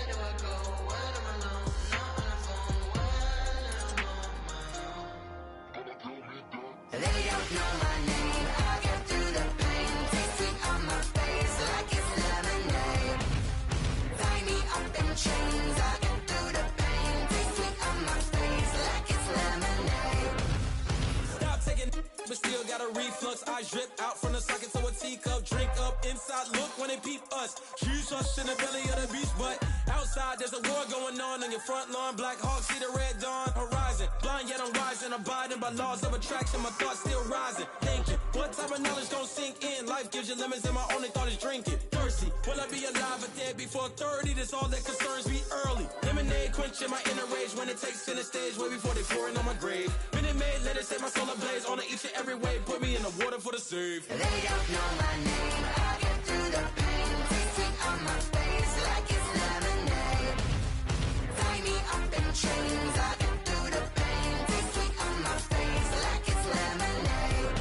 do I go? When am I alone? Not on the phone. When I'm on my own. They don't know my name. I get through the pain. Taste sweet on my face like it's lemonade. Tie me up in chains. I get through the pain. Taste sweet on my face like it's lemonade. Stop taking, but still got a reflux. I drip out from the socket to a teacup. Drink up inside. Look when they peep us. Choose us in the belly of the beast, but outside there's a war going on your front lawn. Black Hawk see the red dawn horizon. Blind yet I'm rising, abiding by laws of attraction. My thoughts still rising. Thinking, what type of knowledge don't sink in? Life gives you lemons and my only thought is drinking. Thirsty, will I be alive or dead before 30? That's all that concerns me early. Lemonade quenching my inner rage when it takes center stage way before they pouring on my grave. Minute Maid, let it set my soul ablaze. On each and every way, put me in the water for the save. They don't know my name. I get through the pain. Taste sweet on my face like it's lemonade. Tie me up in chains. I get through the pain. Taste sweet on my face like it's lemonade.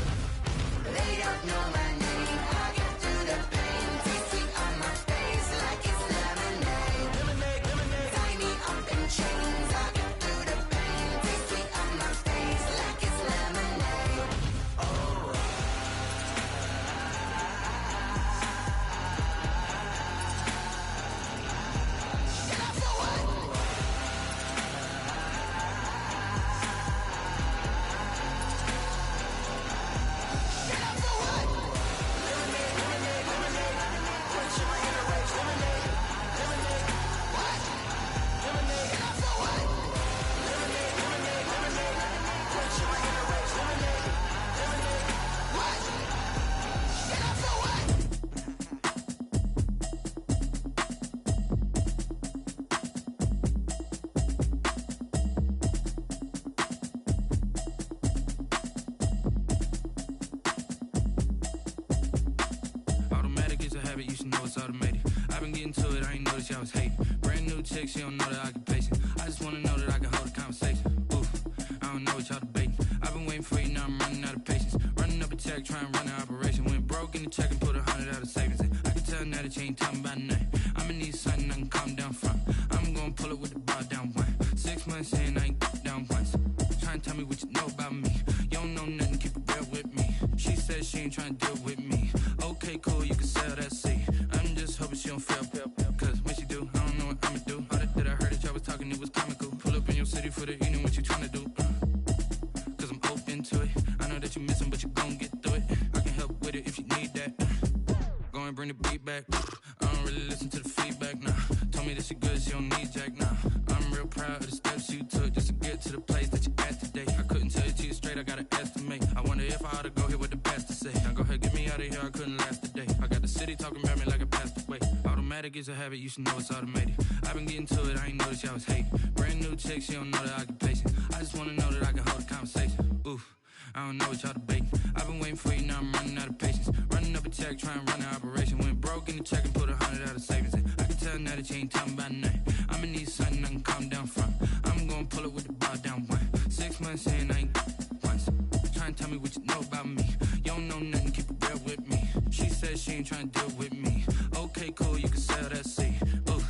They don't know my name. I get through the pain. Taste sweet on my face like it's lemonade. Lemonade. Tie me up in chains. I get through the pain. Taste sweet on my face like it's lemonade. Oh. chick, she don't know that I can pace it. I just wanna know that I can hold a conversation. Oof, I don't know what y'all debating. I've been waiting for you, now I'm running out of patience. Running up a check, trying to run an operation. Went broke in the check and put 100 out of savings in. I can tell now that you ain't talking about nothing. I'ma need something I can calm down from. I'm gonna pull it with the bar down one. 6 months in, I ain't down once. Trying to tell me what you know about me. You don't know nothing, keep it real with me. She said she ain't trying to deal with me. Okay, cool, you can sell that seat. I'm just hoping she don't fail. Cause when she do, I don't know what I'ma do. All that I heard that y'all was talking, it was comical. Pull up in your city for the evening, what you trying to do? Cause I'm open to it. I know that you miss him, but you gon' get through it. I can help with it if you need that. Go and bring the beat back. I don't really listen to the feedback, nah. Told me that she good, she don't need jack, nah. I'm real proud of the steps you took just to get to the place that you at today. I couldn't tell you to you straight, I gotta estimate. I wonder if I ought to go here with the best to say. Now go ahead, get me out of here, I couldn't last a day. I got the city talking about me like I passed away. Automatic is a habit, you should know it's automated. I've been getting to it, I ain't noticed y'all was hating. Brand new chick, she don't know that I can pace it. I just wanna know that I can hold a conversation. Oof, I don't know what y'all debating. I've been waiting for you, now I'm running out of patience. Running up a check, trying to run an operation. Went broke in the check and put 100 out of savings in. I can tell now that you ain't talking about nothing. I'ma need something I can calm down from. I'm gonna pull it with the bar down one. 6 months in, I ain't once. Trying to tell me what you know about me. You don't know nothing, keep it real with me. She said she ain't trying to deal with me. Okay, cool, you can sell that seat. Ooh,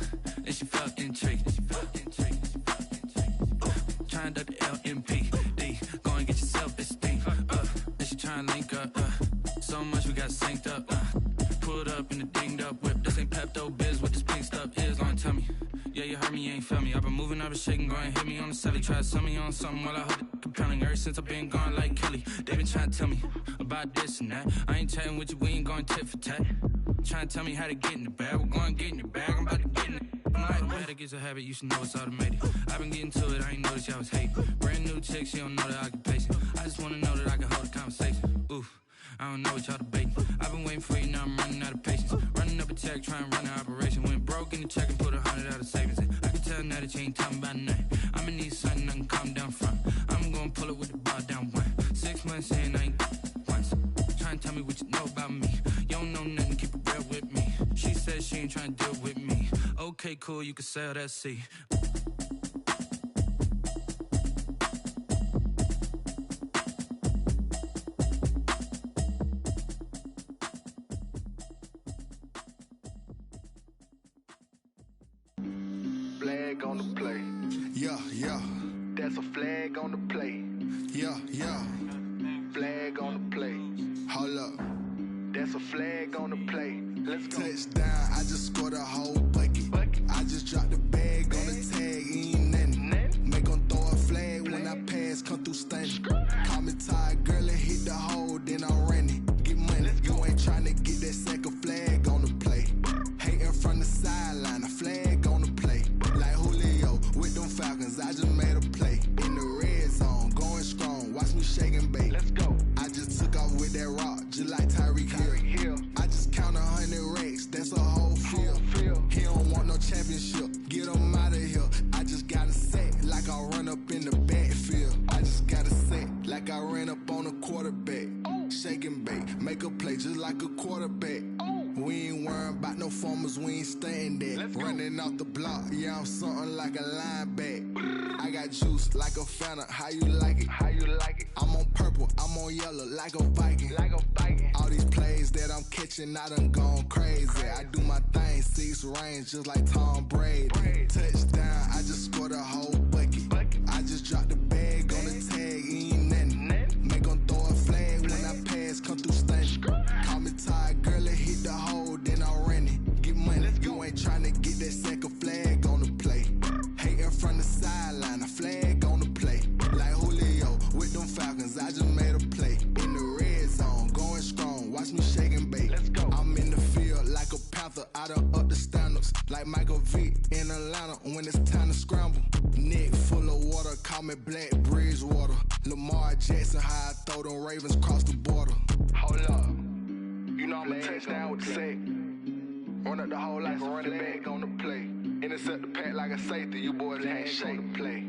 and she felt intrigued. Trying to duck the LMPD. Go and get your self-esteem. And she trying to link up. So much we got synced up. Pulled up in the dinged up whip. This ain't Pepto-Biz, what this pink stuff is. Gonna tell me. Yeah, you heard me, you ain't felt me. I've been moving, I've been shaking, go and hit me on the celly. Try to sell me on something while I hold it compelling. Ever since I've been gone like Kelly, they been trying to tell me about this and that. I ain't chatting with you, we ain't going tit for tat. Trying to tell me how to get in the bag. We're going to get in the bag, I'm about to get in it. Automatic is a habit, you should know it's automated. I've been getting to it, I ain't noticed y'all was hating. Brand new chick, she don't know that I can pace it. I just wanna know that I can hold a conversation. Oof, I don't know what y'all debating. I've been waiting for you, now I'm running out of patience. Running up a check, trying to run an operation. Went broke in the check and put 100 out of savings in. I can tell now that you ain't talking about nothing. I'ma need something I can calm down from. I'm gonna pull it with the bar down one. 6 months in, I ain't once. Trying to tell me what you know about me. You don't know nothing, keep it real with me. She said she ain't trying to deal with me. Okay, cool, you can sell that seat. Flag on the play. Yeah, yeah. That's a flag on the play. Yeah, yeah. Flag on the play. Hold up. That's a flag on the play. Let's go. Touchdown, I just scored a whole bucket. I just dropped the bag on the tag, ain't nothing. Make 'em throw a flag when I pass, come through stunning. Call me tired, girl, and hit the hole, then I'm running. Get money, you ain't tryna get that second flag on the play. Hating from the sideline, a flag on the play. Like Julio with them Falcons, I just made a play. In the red zone, going strong, watch me shake and bake. Let's go. I just took off with that rock, just like Tyreek Hill. I just count 100 racks, that's a whole field. He don't want no championship, get him out of here. I just got a set, like I run up in the backfield. I just got a set, like I ran up on a quarterback. Shake and bake, make a play just like a quarterback. We ain't worrying about no formers, we ain't staying there. Running off the block, yeah, I'm something like a linebacker. I got juice like a Fanta, how you like it? How you like it? I'm on purple, I'm on yellow, like a Viking. Like a Viking. All these plays that I'm catching, I done gone crazy. I do my thing, 6 range, just like Tom Brady. Touchdown, I just scored a whole bucket. I just dropped the bag on the tag, ain't nothing. Make 'em throw a flag when I pass, come through stunning. Call me tired, girl, and hit the hole, then I'm running. Get money, you ain't tryna get that second flag on the play. Hating from the sideline, a flag on the play. Like Julio with them Falcons, I just made a play. In the red zone, going strong, watch me shake and bake. Let's go. I'm in the field like a Panther, I done up the standards. Like Michael Vick in Atlanta when it's time to scramble. Neck full of water, call me Black Bridgewater. Lamar Jackson, how I throw them Ravens cross the border. Hold up. You know I'm a touchdown with the sack. Run up the hole like a running back on the play. Intercept the pack like a safety. You boys ain't shake the play.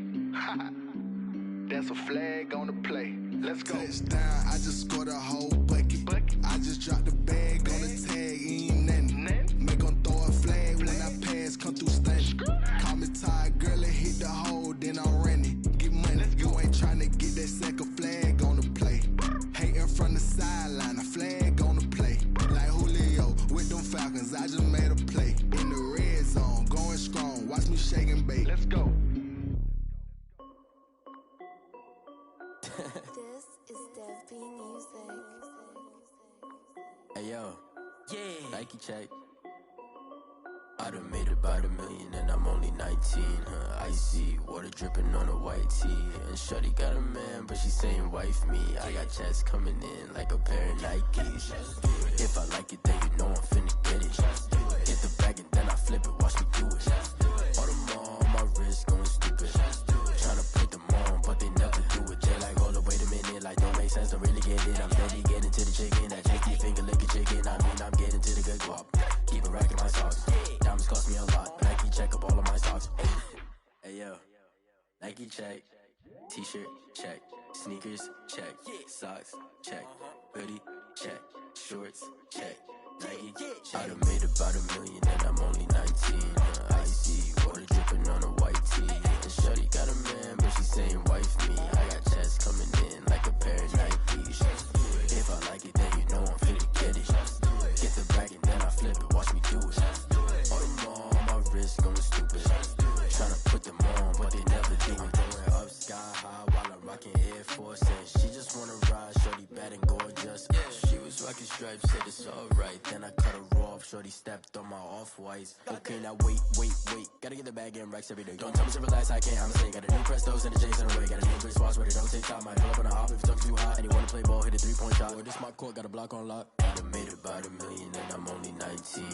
That's a flag on the play. Let's go. Touchdown, I just scored a whole bucket. I just dropped the bag on the tag, ain't nothing. Make 'em throw a flag when I pass, come through stunning. Call me This is Dev B Music. Hey yo, Yeah. Nike check. I done made about $1 million and I'm only 19, icy, water dripping on a white tee. And shorty got a man, but she saying wife me. I got checks coming in like a pair of Nikes. If I like it, then you know I'm finna get it. Get the bag and then I flip it, watch me do it. All them on my wrist going stupid. Tryna put them on, but they never do it. They like, hold up, wait a minute, like don't make sense, don't really get it. I'm steady getting to the chicken, that tasty finger licking chicken. I mean, I'm getting to the good guap. Keep it racking my socks. Diamonds cost me a lot. Nike check up all of my socks. Hey yo, Nike check. T-shirt check. Sneakers check. Socks check. Hoodie check. Shorts check. Nike. I done made about $1 million and I'm only 19. Icy, water dripping on a white tee. And shorty got a man, but she saying wife me. I got checks coming in like a pair of Nikes. If I like it, then you know I'm finna get it. Get the bag and then I flip it, watch me do it. All them on my wrist going stupid. Tryna put them on, but they never do it. Going up sky high while I'm rocking Air Force. And she just wanna ride, shorty bad and gorgeous. She was rocking stripes, said it's alright. Then I cut her off, shorty stepped on my off-whites. Okay, now wait. Gotta get the bag and racks every day. Don't tell me to relax, I can't, I'm saying. Got a new Prestos and a J's in a way. Got a new wristwatch, but it don't take time. I pull up on a hop if it talks too hot. And you wanna play ball, hit a 3-point shot. Well, this my court, got a block on lock. I done made about $1 million and I'm only 19.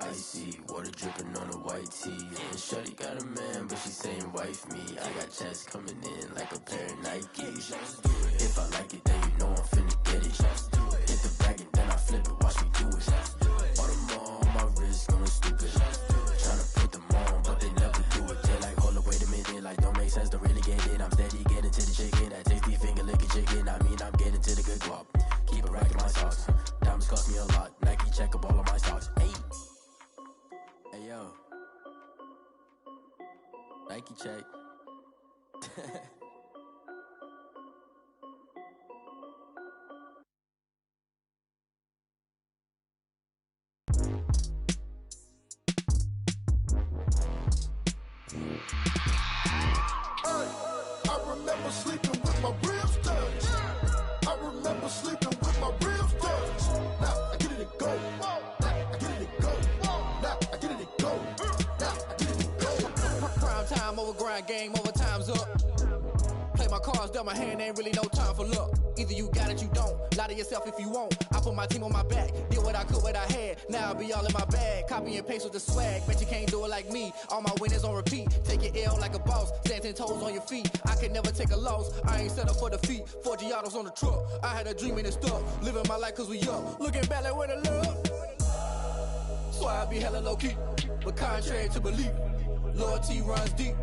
Icy, water dripping on a white tee. And shorty got a man, but she saying wife me. I got checks coming in like a pair of Nikes. If I like it, then you know I'm finna get it. Hit the bag and then I flip it, watch me do it. All them on my wrist going stupid. Tryna put them on, but they never do it. They like, hold up, wait a minute, like don't make sense, don't really get it. I'm steady getting to the chicken, that tasty finger licking chicken. I mean, I'm getting to the good guap. Keep it racking my socks. Diamonds cost me a lot. Nike check up all of my stocks. Hey yo, Nike check. I remember sleeping with my ribs touched. I remember sleeping with my ribs touched. Now I get it and go. Now I get it and go. Now I get it and go. Now I get it and go. Prime time over grind, game over, time's up. Play my cards, dealt my hand, ain't really no time for luck. Either you got it, you don't. Lie to yourself if you won't. I put my team on my back, did what I could, what I had. Now I'll be all in my bag, copy and paste with the swag. Bet you can't do it like me. All my winners on repeat. Take your L like a boss, stand 10 toes on your feet. I can never take a loss. I ain't set up for defeat. 4 Giottos on the truck. I had a dream and it stuck. Living my life cause we up. Looking back like where the love. So I be hella low key, but contrary to belief, loyalty runs deep.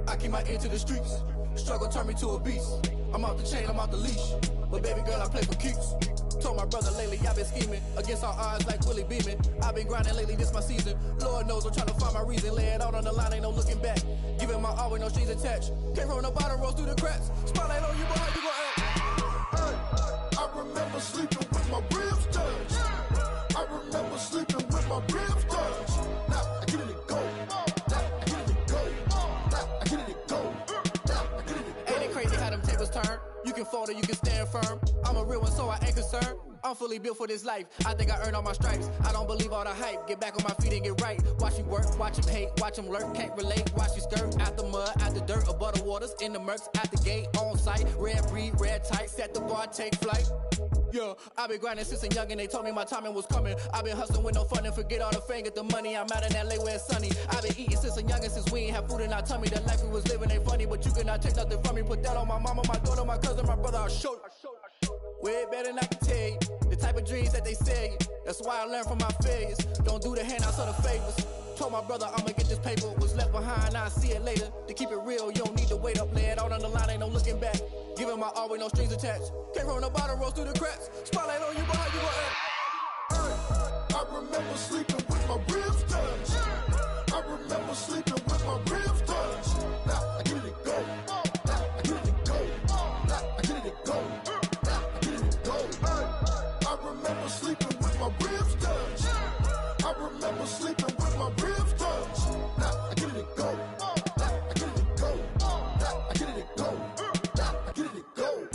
I keep my ear to the streets. Struggle turned me to a beast. I'm off the chain, I'm off the leash. But baby girl, I play for keeps. Told my brother lately, I've been scheming against all odds like Willie Beeman. I've been grinding lately, this my season. Lord knows I'm trying to find my reason. Lay it out on the line, ain't no looking back. Giving my all with no strings attached. Came from the bottom, rose through the cracks. Spotlight on you, boy, how you gon' act? I remember sleeping with my ribs touched. I remember sleeping with my ribs touched. Now I get it and go. Now I get it and go. Now I get it and go. Now I get it and go. Ain't it crazy how them tables turn? You can fold or you can stand firm. I'm a real one, so I ain't concerned. I'm fully built for this life. I think I earned all my stripes. I don't believe all the hype. Get back on my feet and get right. Watch you work, watch him hate, watch him lurk. Can't relate, watch you skirt. Out the mud, out the dirt, above the waters, in the murks, at the gate, on site. Red breed, red tight, set the bar, take flight. Yeah, I been grinding since a young and they told me my timing was coming. I been hustling with no fun and forget all the fame, get the money. I'm out in LA where it's sunny. I been eating since a young and since we ain't have food in our tummy. The life we was living ain't funny, but you cannot take nothing from me. Put that on my mama, my daughter, my cousin, my brother, I'll show you. Way better than I can tell you. The type of dreams that they sell you. That's why I learned from my failures. Don't do the handouts or the favors. Told my brother I'ma get this paper. Was left behind, I'll see it later. To keep it real, you don't need to wait up. Lay it out on the line, ain't no looking back. Giving my all with no strings attached. Came from the bottom, rose through the cracks. Spotlight on you, boy, how you gon' act? I remember sleeping with my ribs touched. I remember sleeping with my ribs touched. Now I get it and go. Now I get it and go. Now I get it and go. Now I get it and go. I remember sleeping with my ribs touched. I remember sleeping with my ribs touched. Now I get it and go. Now I get it and go. Now I get it and go. Now I get it and go.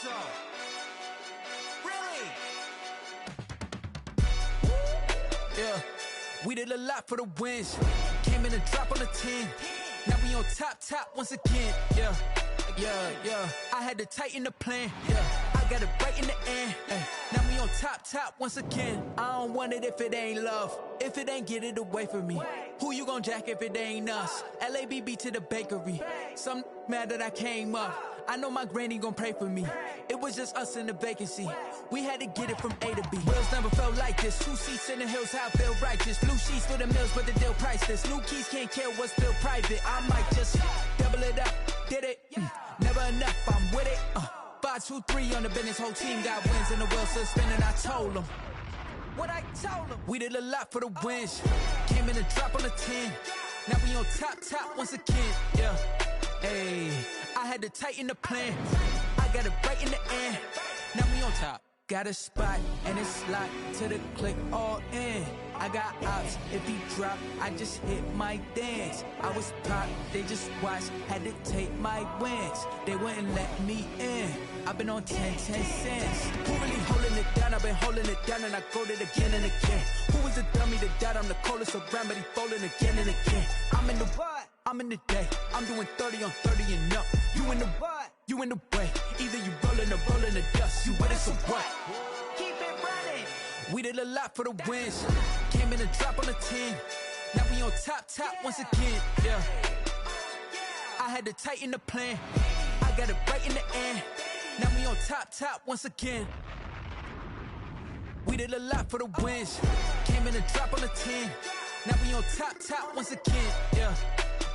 zone. Really? Yeah, we did a lot for the wins. Came in a drop on the 10. Now we on top once again. Yeah. I had to tighten the plan. Yeah, I got it right in the end. Now we on top once again. I don't want it if it ain't love. If it ain't, get it away from me. Who you gon' jack if it ain't us? LABB to the bakery. Some mad that I came up. I know my granny gon' pray for me. It was just us in the vacancy. We had to get it from A to B. Wheels never felt like this. 2 seats in the hills, how I feel righteous. Blue sheets for the mills, but the deal priceless. New keys can't care what's still private. I might just double it up. Did it? Never enough, I'm with it. 5, 2, 3 on the business. Whole team got wins and the wheels still spinning. I told them what I told them. We did a lot for the wins. Came in a drop on the 10. Now we on top once again. Yeah. Hey, I had to tighten the plan. I got it right in the end. Now we on top. Got a spot and it's locked to the click all in. I got ops, if he drop, I just hit my dance. I was top, they just watched, had to take my wins. They wouldn't let me in. I've been on 10 cents. Who really holding it down? I've been holding it down and I got it again and again. Who was the dummy that died? I'm the coldest around, but he folding again and again. I'm in the what? I'm in the day. I'm doing 30 on 30 and up. You in the what? You in the way. Either you rolling or rolling the dust. You with it, so what? Keep it running. We did a lot for the wins. Came in a drop on the 10. Now we on top once again. Yeah. I had to tighten the plan. I got it right in the end. Now we on top once again. We did a lot for the wins. Came in a drop on the 10. Now we on top once again. Yeah.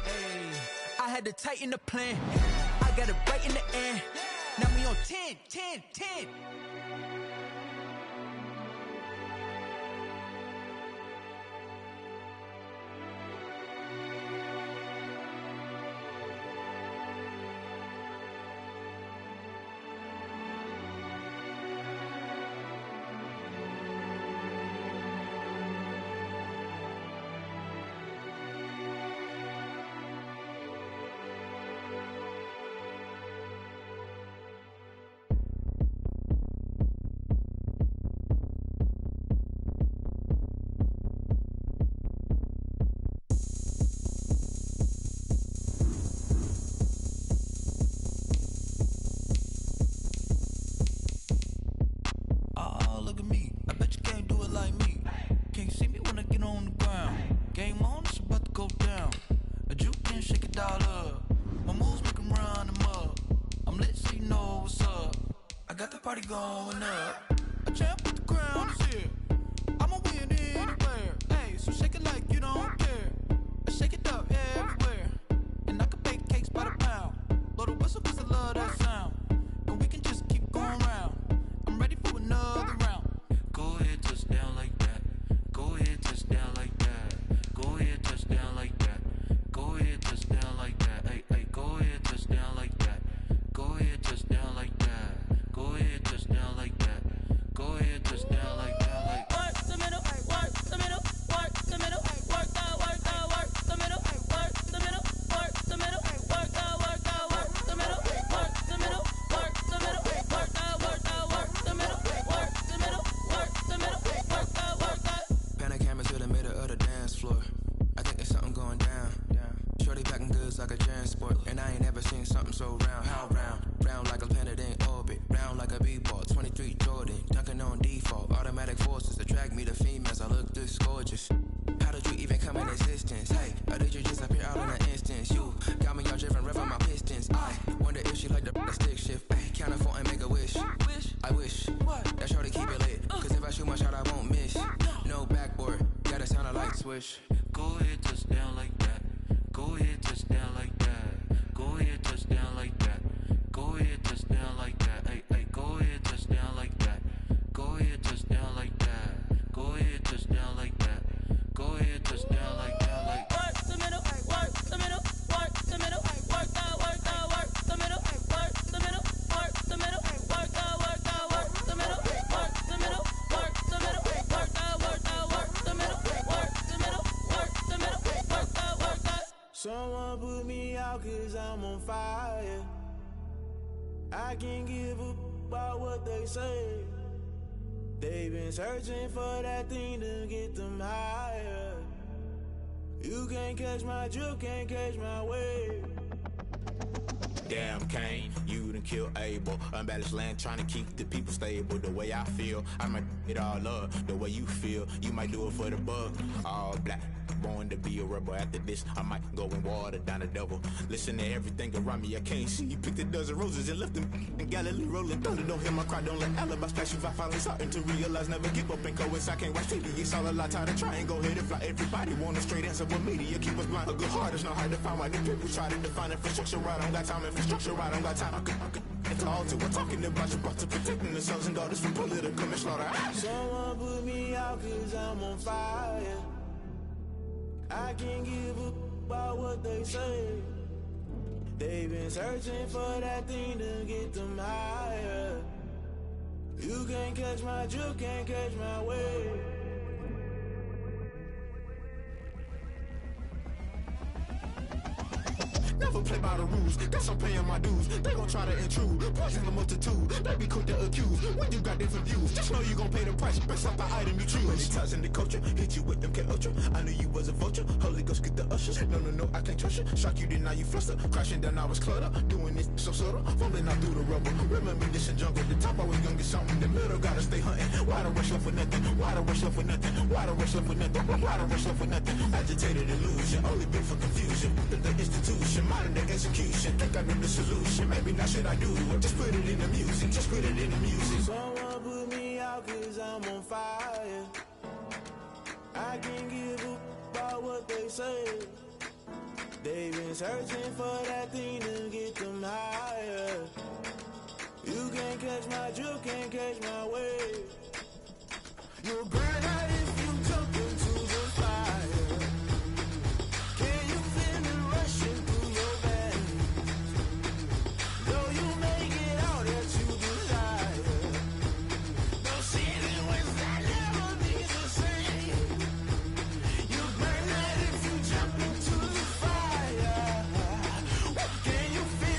Hey, I had to tighten the plan. I got it right in the end. Now we on 10. Going up, a champ with the crown is here. I'ma win anywhere. Hey, so shake it like you don't care. Shake it up everywhere. And I can bake cakes by the pound. Blow the whistle 'cause I love that sound. And we can just keep going round. I'm ready for another round. Go ahead, touch down like that. Go ahead, touch down like that. Go ahead, touch down like that. Go ahead, touch down like that. Hey, go ahead, touch down like that. Go ahead, touch down like that. Go ahead, touch down like that. Go ahead, touch down like that. Like work the middle, work the middle, work the middle, work the middle, work the middle, work the middle, work the middle, work the middle, work the middle, work the middle, work the middle, work the middle, work the. Pan a camera to the middle of the dance floor. I think there's something going down. Shorty packing goods like a transport, and I ain't never seen something so round. How round? Round like a planet in orbit, round like a b-ball. 23 Jordan, dunking on default. Automatic forces attract me to females. I look this gorgeous. How did you even come in existence? Hey, or did you just appear out in an instance? You got me all driven, revving my pistons. I wonder if she like the stick shift. Ay, count a four and make a wish. I wish that shorty keep it lit. 'Cause if I shoot my shot, I won't miss. No backboard, gotta sound a light switch. Go ahead, touch down like that. Go ahead, touch down like that. Go ahead, touch down like that. Go ahead, touch down like that. Hey, go ahead, touch down like that. Go ahead, touch down like that. Go ahead, touch down like that. Go ahead, touch down like that. Like work the middle, work the middle, work the middle, work the middle, work the middle, work the middle, work the middle, work the middle, work the middle, work the middle, work the middle, work the middle, work the middle, work the. Someone put me out 'cause I'm on fire. I can't give up about what they say. They've been searching for that thing to get them higher. You can't catch my drift, can't catch my wave. Damn, Kane, you done killed Abel. Unbalanced land, trying to keep the people stable. The way I feel, I might it all up. The way you feel, you might do it for the buck. All black, born to be a rebel. After this, I might go and water down the devil. Listen to everything around me, I can't see. Picked a dozen roses and left them in Galilee rolling thunder. Don't hear my cry, don't let alibis pass you. I finally starting to realize, never give up and coincide. Can't watch TV, it's all a lot. Tired of trying, go ahead and fly. Everybody want a straight answer, but media keep us blind. A good heart is not hard to find. Why the people try to define infrastructure right? I don't got time, infrastructure right, I don't got time. I could it's all to. We're talking about you, brought to protecting the sons and daughters from political and slaughter. Someone put me out cause I'm on fire. I can't give a about what they say. They've been searching for that thing to get them higher. You can't catch my drift, can't catch my wave. Never play by the rules, guess I'm paying my dues. They gon' try to intrude, poison the multitude. They be quick to accuse, when you got different views. Just know you gon' pay the price, based off the item you choose. Many times in the culture, hit you with them K-Ultra. I knew you was a vulture, Holy Ghost get the ushers. No, I can't trust you. Shock you, then now you fluster. Crashing down, I was cluttered. Doing this so subtle, falling out through the rubble. Remember this in jungle, the top I was young and something. The middle gotta stay hunting. Why the rush left for nothing? Why the rush left for nothing? Why the rush left for nothing? Why the rush left for nothing? Agitated illusion, only been for confusion. The institution, modern day execution. Think I know the solution. Maybe not should I do it? Just put it in the music. Just put it in the music. Someone put me out cause I'm on fire. I can't give a about what they say. They've been searching for that thing to get them higher. You can't catch my drift, can't catch my wave. You'll burn out if you jump into the fire. Can you feel it rushing through your veins? Though you may get out that you desire. No ceiling was that never be the same. You burn out if you jump into the fire. Can you feel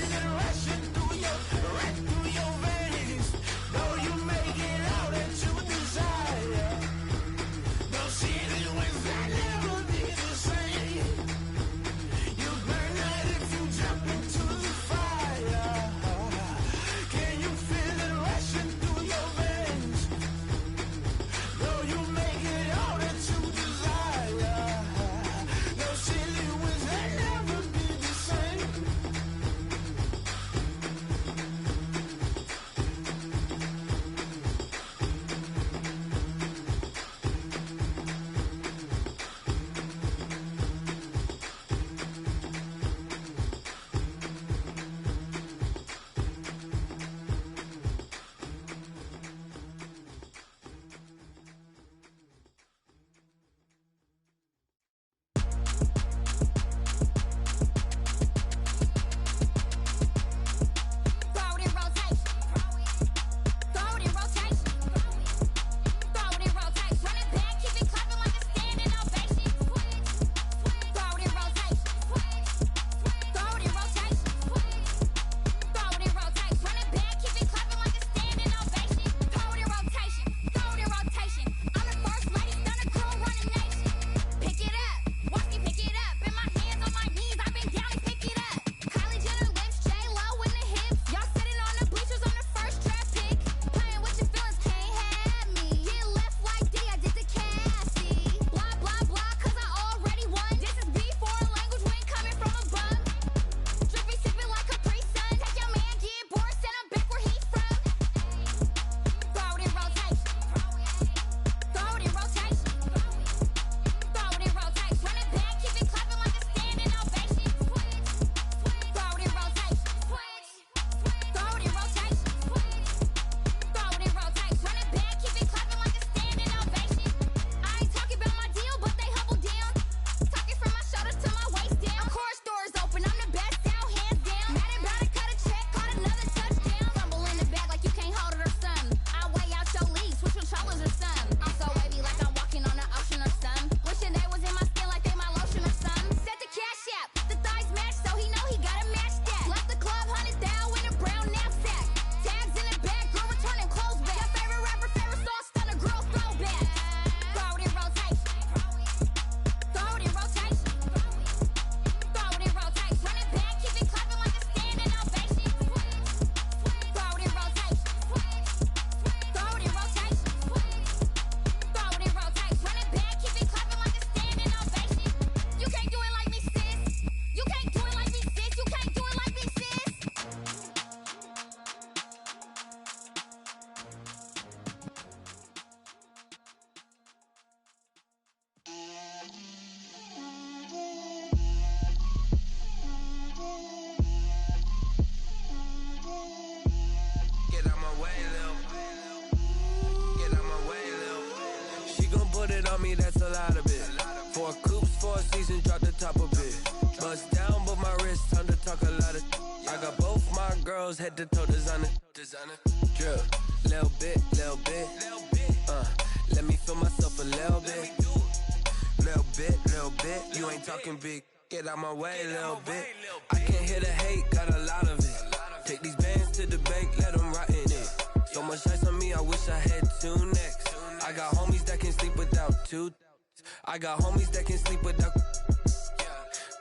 me, that's a lot of it. 4 coops, 4 seasons, drop the top of it. Bust down, but my wrist, time to talk a lot of. I got both my girls, head to toe designer. Drip, little bit. Let me feel myself a little bit. Little bit. You ain't talking big. Get out my way, little bit. I can't hear the hate, got a lot of it. Take these bands to the bank, let them rot in it. So much ice on me, I wish I had 2 necks. I got homies that can sleep without 2. I got homies that can sleep without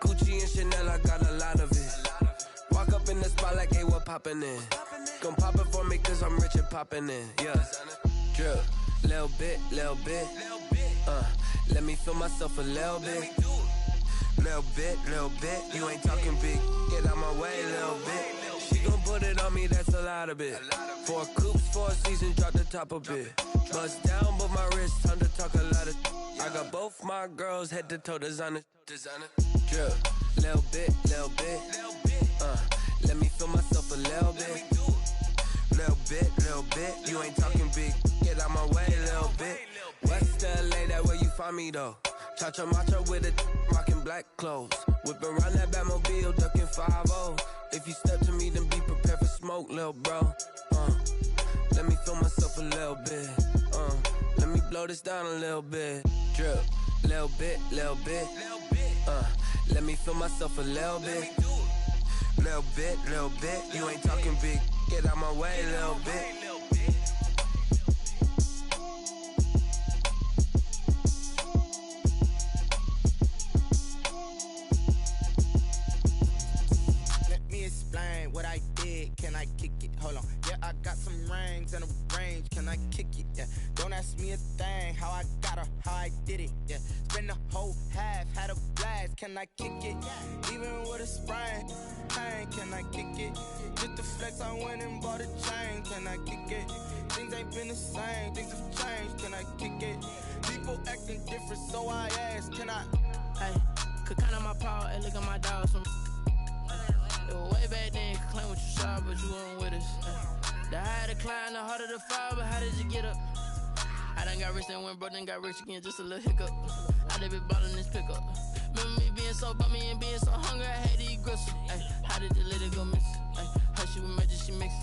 Gucci and Chanel, I got a lot of it. Walk up in the spot like, hey, what poppin' in? Gon' pop it for me cause I'm rich and poppin' in, yeah. Drip, little bit. Let me feel myself a little bit. Little bit. You ain't talking big, get out my way, little bit. She gon' put it on me, that's a lot of it. 4 coops, 4 seasons, drop the top of it. Bust down, but my wrist, time to talk a lot of. I got both my girls, head to toe designer. Drip, little bit. Let me feel myself a little bit. Little bit. You ain't talking big, get out my way, little bit. West LA, that where you find me though. Cha-cha matcha with it, rockin' black clothes. Whippin' around that Batmobile, duckin' 5-0. If you step to me, then be prepared for smoke, lil' bro. Let me feel myself a little bit. Let me blow this down a little bit. Drip, little bit. Let me feel myself a little bit. Little bit. You ain't talking big. Get out my way, little bit. Explain what I did, can I kick it? Hold on, yeah, I got some rings and a range, can I kick it? Yeah, don't ask me a thing, how I got her, how I did it, yeah. Spend the whole half, had a blast, can I kick it? Even with a sprain, pain, can I kick it? Just the flex, I went and bought a chain, can I kick it? Things ain't been the same, things have changed, can I kick it? People acting different, so I asked, can I? Hey, could count on my power and look at my dogs from. Way back then, could claim what you saw, but you weren't with us. The higher the climb, the harder the fall, but how did you get up? I done got rich and went broke, then got rich again, just a little hiccup. I done been bought in this pickup. Remember me being so bummy and being so hungry, I had to eat gristle. How did the lady go miss? Her she was magic, she mixed.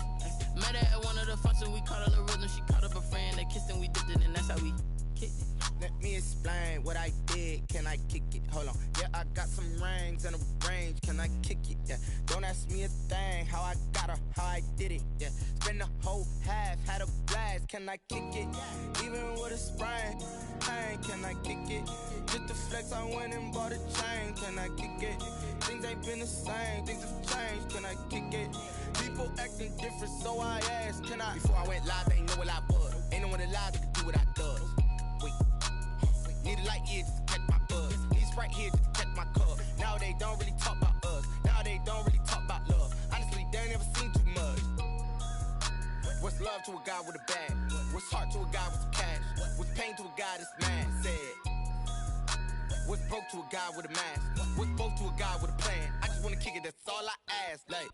Met her at one of the functions, we caught a little rhythm. She caught up a friend, they kissed and we dipped it, and that's how we kicked it. Let me explain what I did, can I kick it? Hold on, yeah, I got some rings and a range, can I kick it? Yeah, don't ask me a thing, how I got her, how I did it? Yeah, spend the whole half, had a blast, can I kick it? Even with a sprain, pain, can I kick it? Just the flex, I went and bought a chain, can I kick it? Things ain't been the same, things have changed, can I kick it? People acting different, so I asked, can I? Before I went live, they ain't know what I was. Ain't no one alive that could do what I does. Need a light here just to catch my buzz. Need Sprite here just to catch my cup. Now they don't really talk about us. Now they don't really talk about love. Honestly, they ain't never seen too much. What's love to a guy with a bag? What's heart to a guy with some cash? What's pain to a guy that's mad? Said. What's broke to a guy with a mask? What's broke to a guy with a plan? I just wanna kick it, that's all I ask. Like,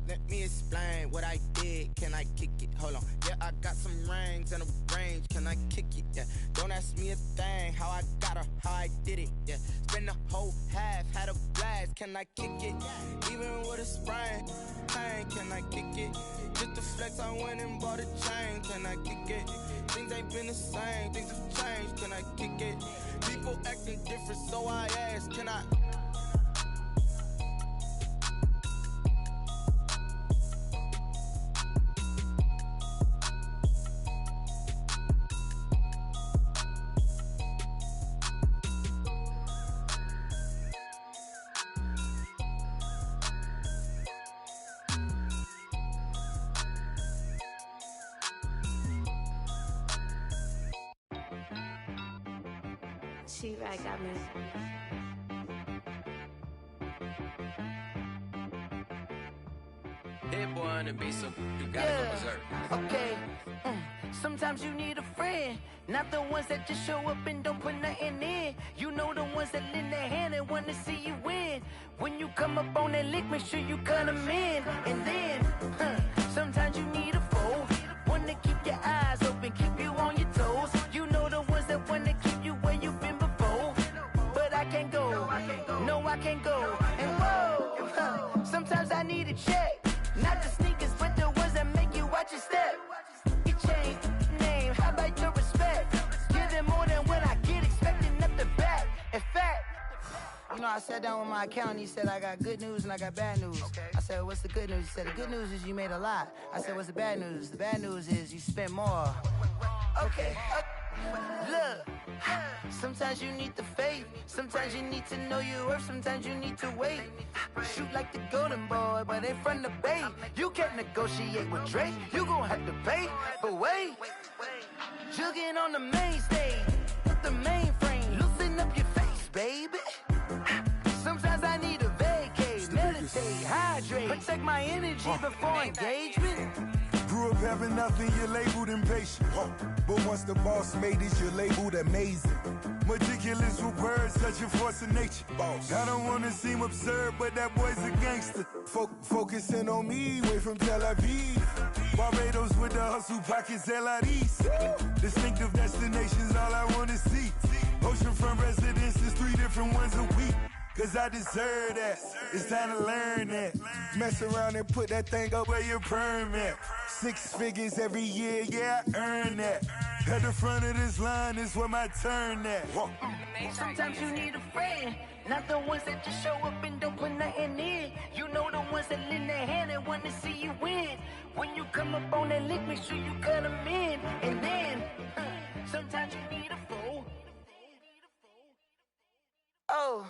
let me explain what I did, can I kick it? Hold on, yeah, I got some rings and a range, can I kick it? Yeah, don't ask me a thing, how I got her, how I did it? Yeah, spend the whole half, had a blast, can I kick it? Even with a sprain, pain, can I kick it? Just the flex, I went and bought a chain, can I kick it? Things ain't been the same, things have changed, can I kick it? People acting different, so I asked, can I? She-Rag got me. Hit boy on the beat, so you gotta go berserk. Okay. Sometimes you need a friend, not the ones that just show up and don't put nothing in. You know the ones that lend their hand and want to see you win. When you come up on that lick, make sure you cut them in. And then, sometimes you need a foe, one to keep your eyes open, keep you on your toes. You know the ones that want to keep check. Not the sneakers, but the ones that make you watch your step. You change name, how about your respect? Give them more than what I get, expecting up the back. In fact, you know, I sat down with my accountant. He said, I got good news and I got bad news. I said, what's the good news? He said, the good news is you made a lot. I said, what's the bad news? The bad news is you spent more. Okay. Look, sometimes you need the faith. Sometimes you need to know your worth. Sometimes you need to wait. Shoot like the golden boy, but ain't from the bay. You can't negotiate with Drake. You gon' have to pay. But wait, jugging on the main stage, the mainframe. Loosen up your face, baby. Sometimes I need a vacate, meditate, hydrate, protect my energy before engagement. Grew up having nothing, you're labeled impatient. But once the boss made it, you're labeled amazing. Meticulous with words, such a force of nature. I don't wanna seem absurd, but that boy's a gangster. Focusing on me, way from Tel Aviv. Barbados with the hustle pockets, LIDs. Distinctive destinations, all I wanna see. Oceanfront residences, 3 different ones a week. Cause I deserve that, it's time to learn that. Mess around and put that thing up where your permit. 6 figures every year, yeah, I earn that. At the front of this line is where my turn at. Sometimes you need a friend, not the ones that just show up and don't put nothing in. You know the ones that lend their hand and want to see you win. When you come up on that lick, make sure you cut them in. And then, sometimes you need a fool. Oh.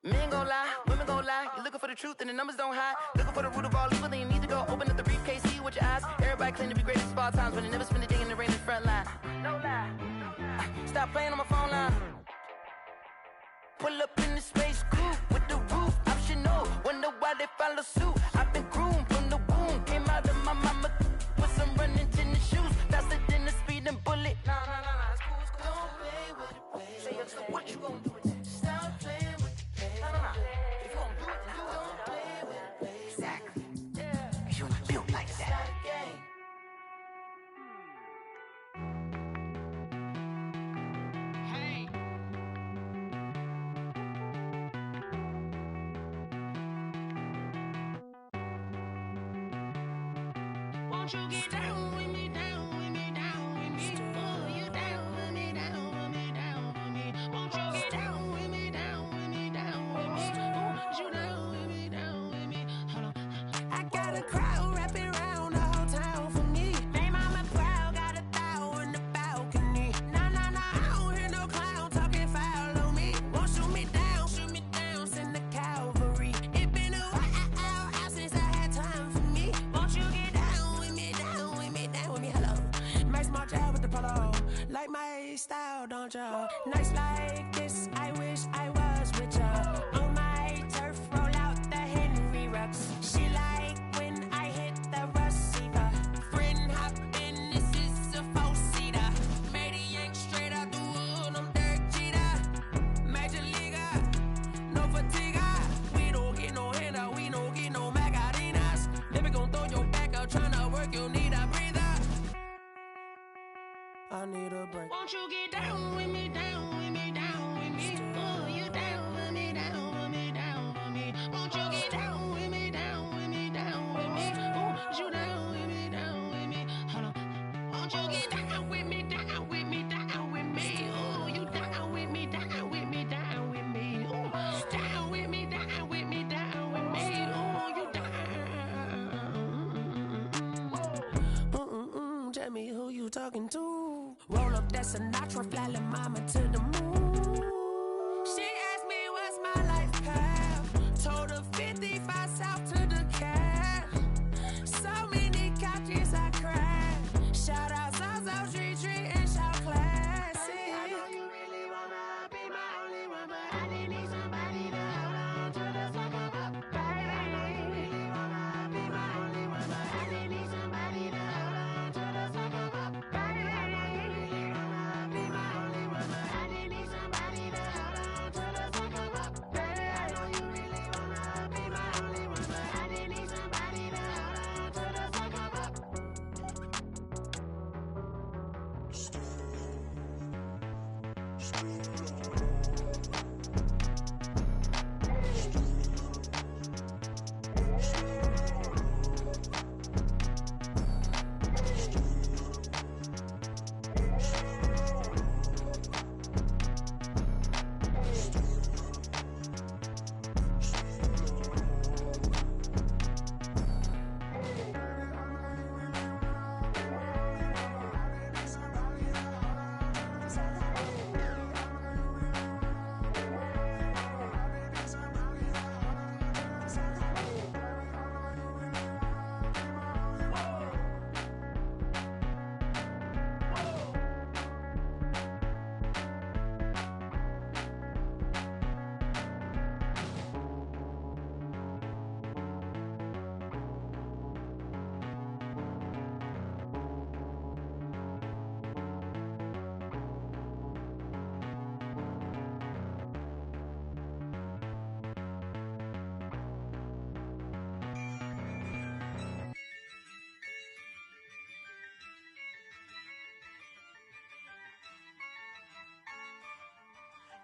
Men gon' lie, women gon' lie. You're looking for the truth and the numbers don't hide. Looking for the root of all evil, then you need to go open up the briefcase, see with your eyes. Everybody claim to be great at small times, but they never spend a day in the rain in the front line. No lie. Stop playing on my phone line. Pull up in the space coupe with the roof optional. Wonder why they follow suit. I've been groomed from the womb. Came out of my mama with some running tennis shoes. Faster than the speeding bullet. Nah, it's cool, it's cool. Don't play with it, play. Say so what you gon' do with that? Stop playing with it. If you gon' do it, then you don't play with it, play. Exactly. Yeah. You built like that. Hey. Won't you get down with me, down with me, down with me? Oh, you down with me, down with me, down with me. Won't you get down with me, down with me, down with me? Oh, you down with me, down with me? Hold on. I got a crowd wrapping around the whole town for me. They mama proud, got a thou in the balcony. Nah, I don't hear no clown talking foul on me. Won't shoot me down, send the cavalry. It been a while since I had time for me. Won't you get down with me, down with me, down with me? Hello. Nice small job with the polo. Like my style, don't ya? Nice like this, I wish I was with ya. On my turf, roll out the Henry Rux. She like when I hit the receiver. Friend hop in, this is a 4-seater. Made a yank straight out the wood, I'm Derek Jeter. Major leaguer, no fatigue. We don't get no handout, we don't get no Magarinas. Never gon' throw your back out, tryna work, you need a breather. I need a break. Won't you get down with me, down with me, down with me? Oh, you down with me, down with me, down with me? Won't you get down with me, down with me, down with me? Oh, you down with me, down with me? Hold on. Won't you get down with me, down with me, down with me? Oh, you down with me, down with me, down with me? Oh, down with me, down with me, down with me? Oh, you down. Tell me who you talking to. Roll up that Sinatra, fly la mama to the moon. She asked me what's my life path. Told her 55 south to the cat. So many couches I cried. Shout out South Street and shout classic. I know you really wanna be my only one, but I didn't need somebody to hold on to the fuck up, baby. I know you really wanna be my only one, but I didn't need somebody to hold on to the fuck up, baby. I know you really wanna be my only one, but I didn't need somebody to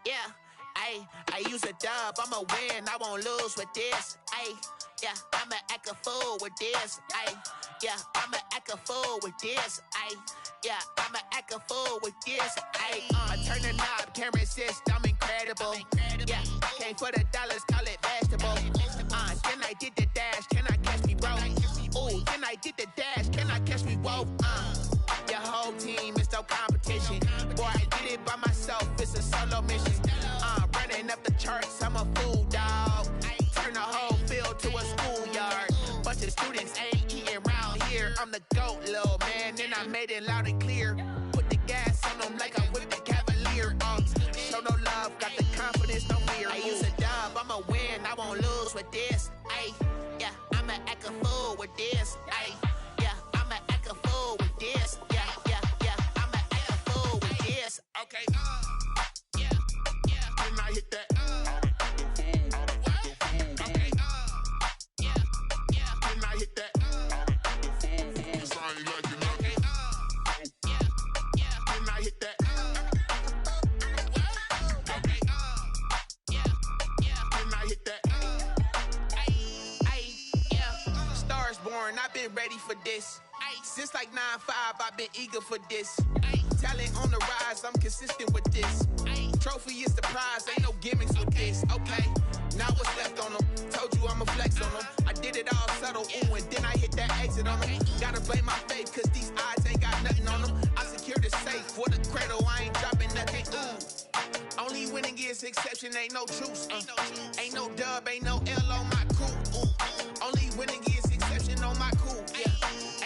Yeah, I use a dub, I'ma win, I won't lose with this. Yeah, I'ma act a fool with this. Yeah, I'ma act a fool with this. Yeah, I'ma act a fool with this. I turn the knob, can't resist, I'm incredible. Yeah, came for the dollars, call it vegetable. Then I did the dash, can I catch me, bro? Ooh, then I did the dash, can I catch me, whoa? Your whole team is no competition. Boy, I did it by myself, it's a solo mission. Running up the charts, I'm a fool, dog. Turn the whole field to a schoolyard. Bunch of students ain't eating round here. I'm the GOAT, little man, and I made it loud and clear. Put the gas on them like I'm with the Cavalier. Show no love, got the confidence, no fear. I use a dub, I'ma win, I won't lose with this. Yeah, I'ma act a fool with this. Yeah, I'ma act a fool with this. Yeah, I'ma act a fool with this. Okay, yeah, then I hit that. I've been ready for this. Since like 9-5, I've been eager for this. Talent on the rise, I'm consistent with this. Trophy is the prize, ain't no gimmicks with this. Okay, now what's left on them? Told you I'ma flex on them. I did it all subtle, ooh, and then I hit that exit on them. Gotta blame my faith, cause these eyes ain't got nothing on them. I secured the safe for the cradle, I ain't dropping nothing, ooh. Only winning is exception, ain't no truce. Ain't no dub, ain't no L on my crew. Ooh. Only winning is exception on my crew. Yeah.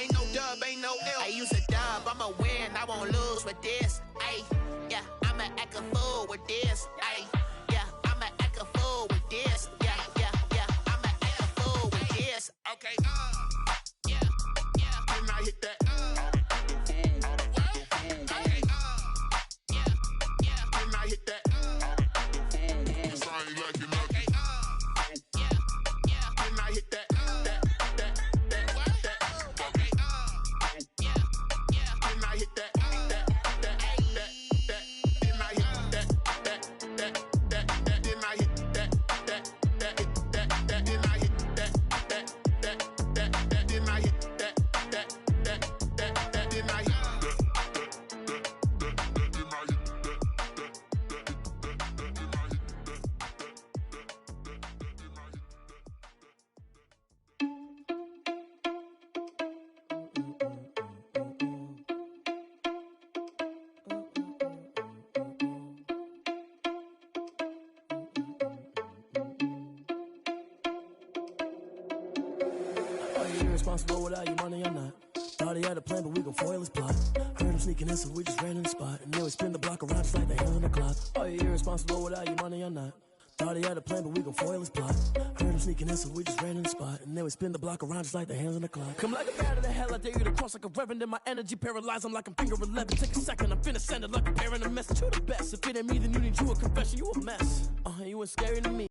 Ain't no dub, ain't no L. I use a dub, I'ma win, I won't lose with this. Yeah, I'ma act a fool with this. Yeah, I'ma act a fool with this. Yeah, I'ma act a fool with this. Okay, yeah, then I hit that. Okay, yeah, then I hit that. Responsible without your money or not. Thought he had a plan, but we gon' foil his plot. Heard him sneaking in, so we just ran in the spot. And then we spin the block around just like the hands on the clock. Are you irresponsible without your money or not? Thought he had a plan, but we gon' foil his plot. Heard him sneaking in, so we just ran in the spot. And then we spin the block around just like the hands on the clock. Come like a bat of the hell, I dare you to cross like a reverend. And my energy paralyzed, I'm like I'm finger 11. Take a second, I'm finna send it like a parent a message. You the best, if it ain't me, then you need you a confession. You a mess, you ain't scary to me.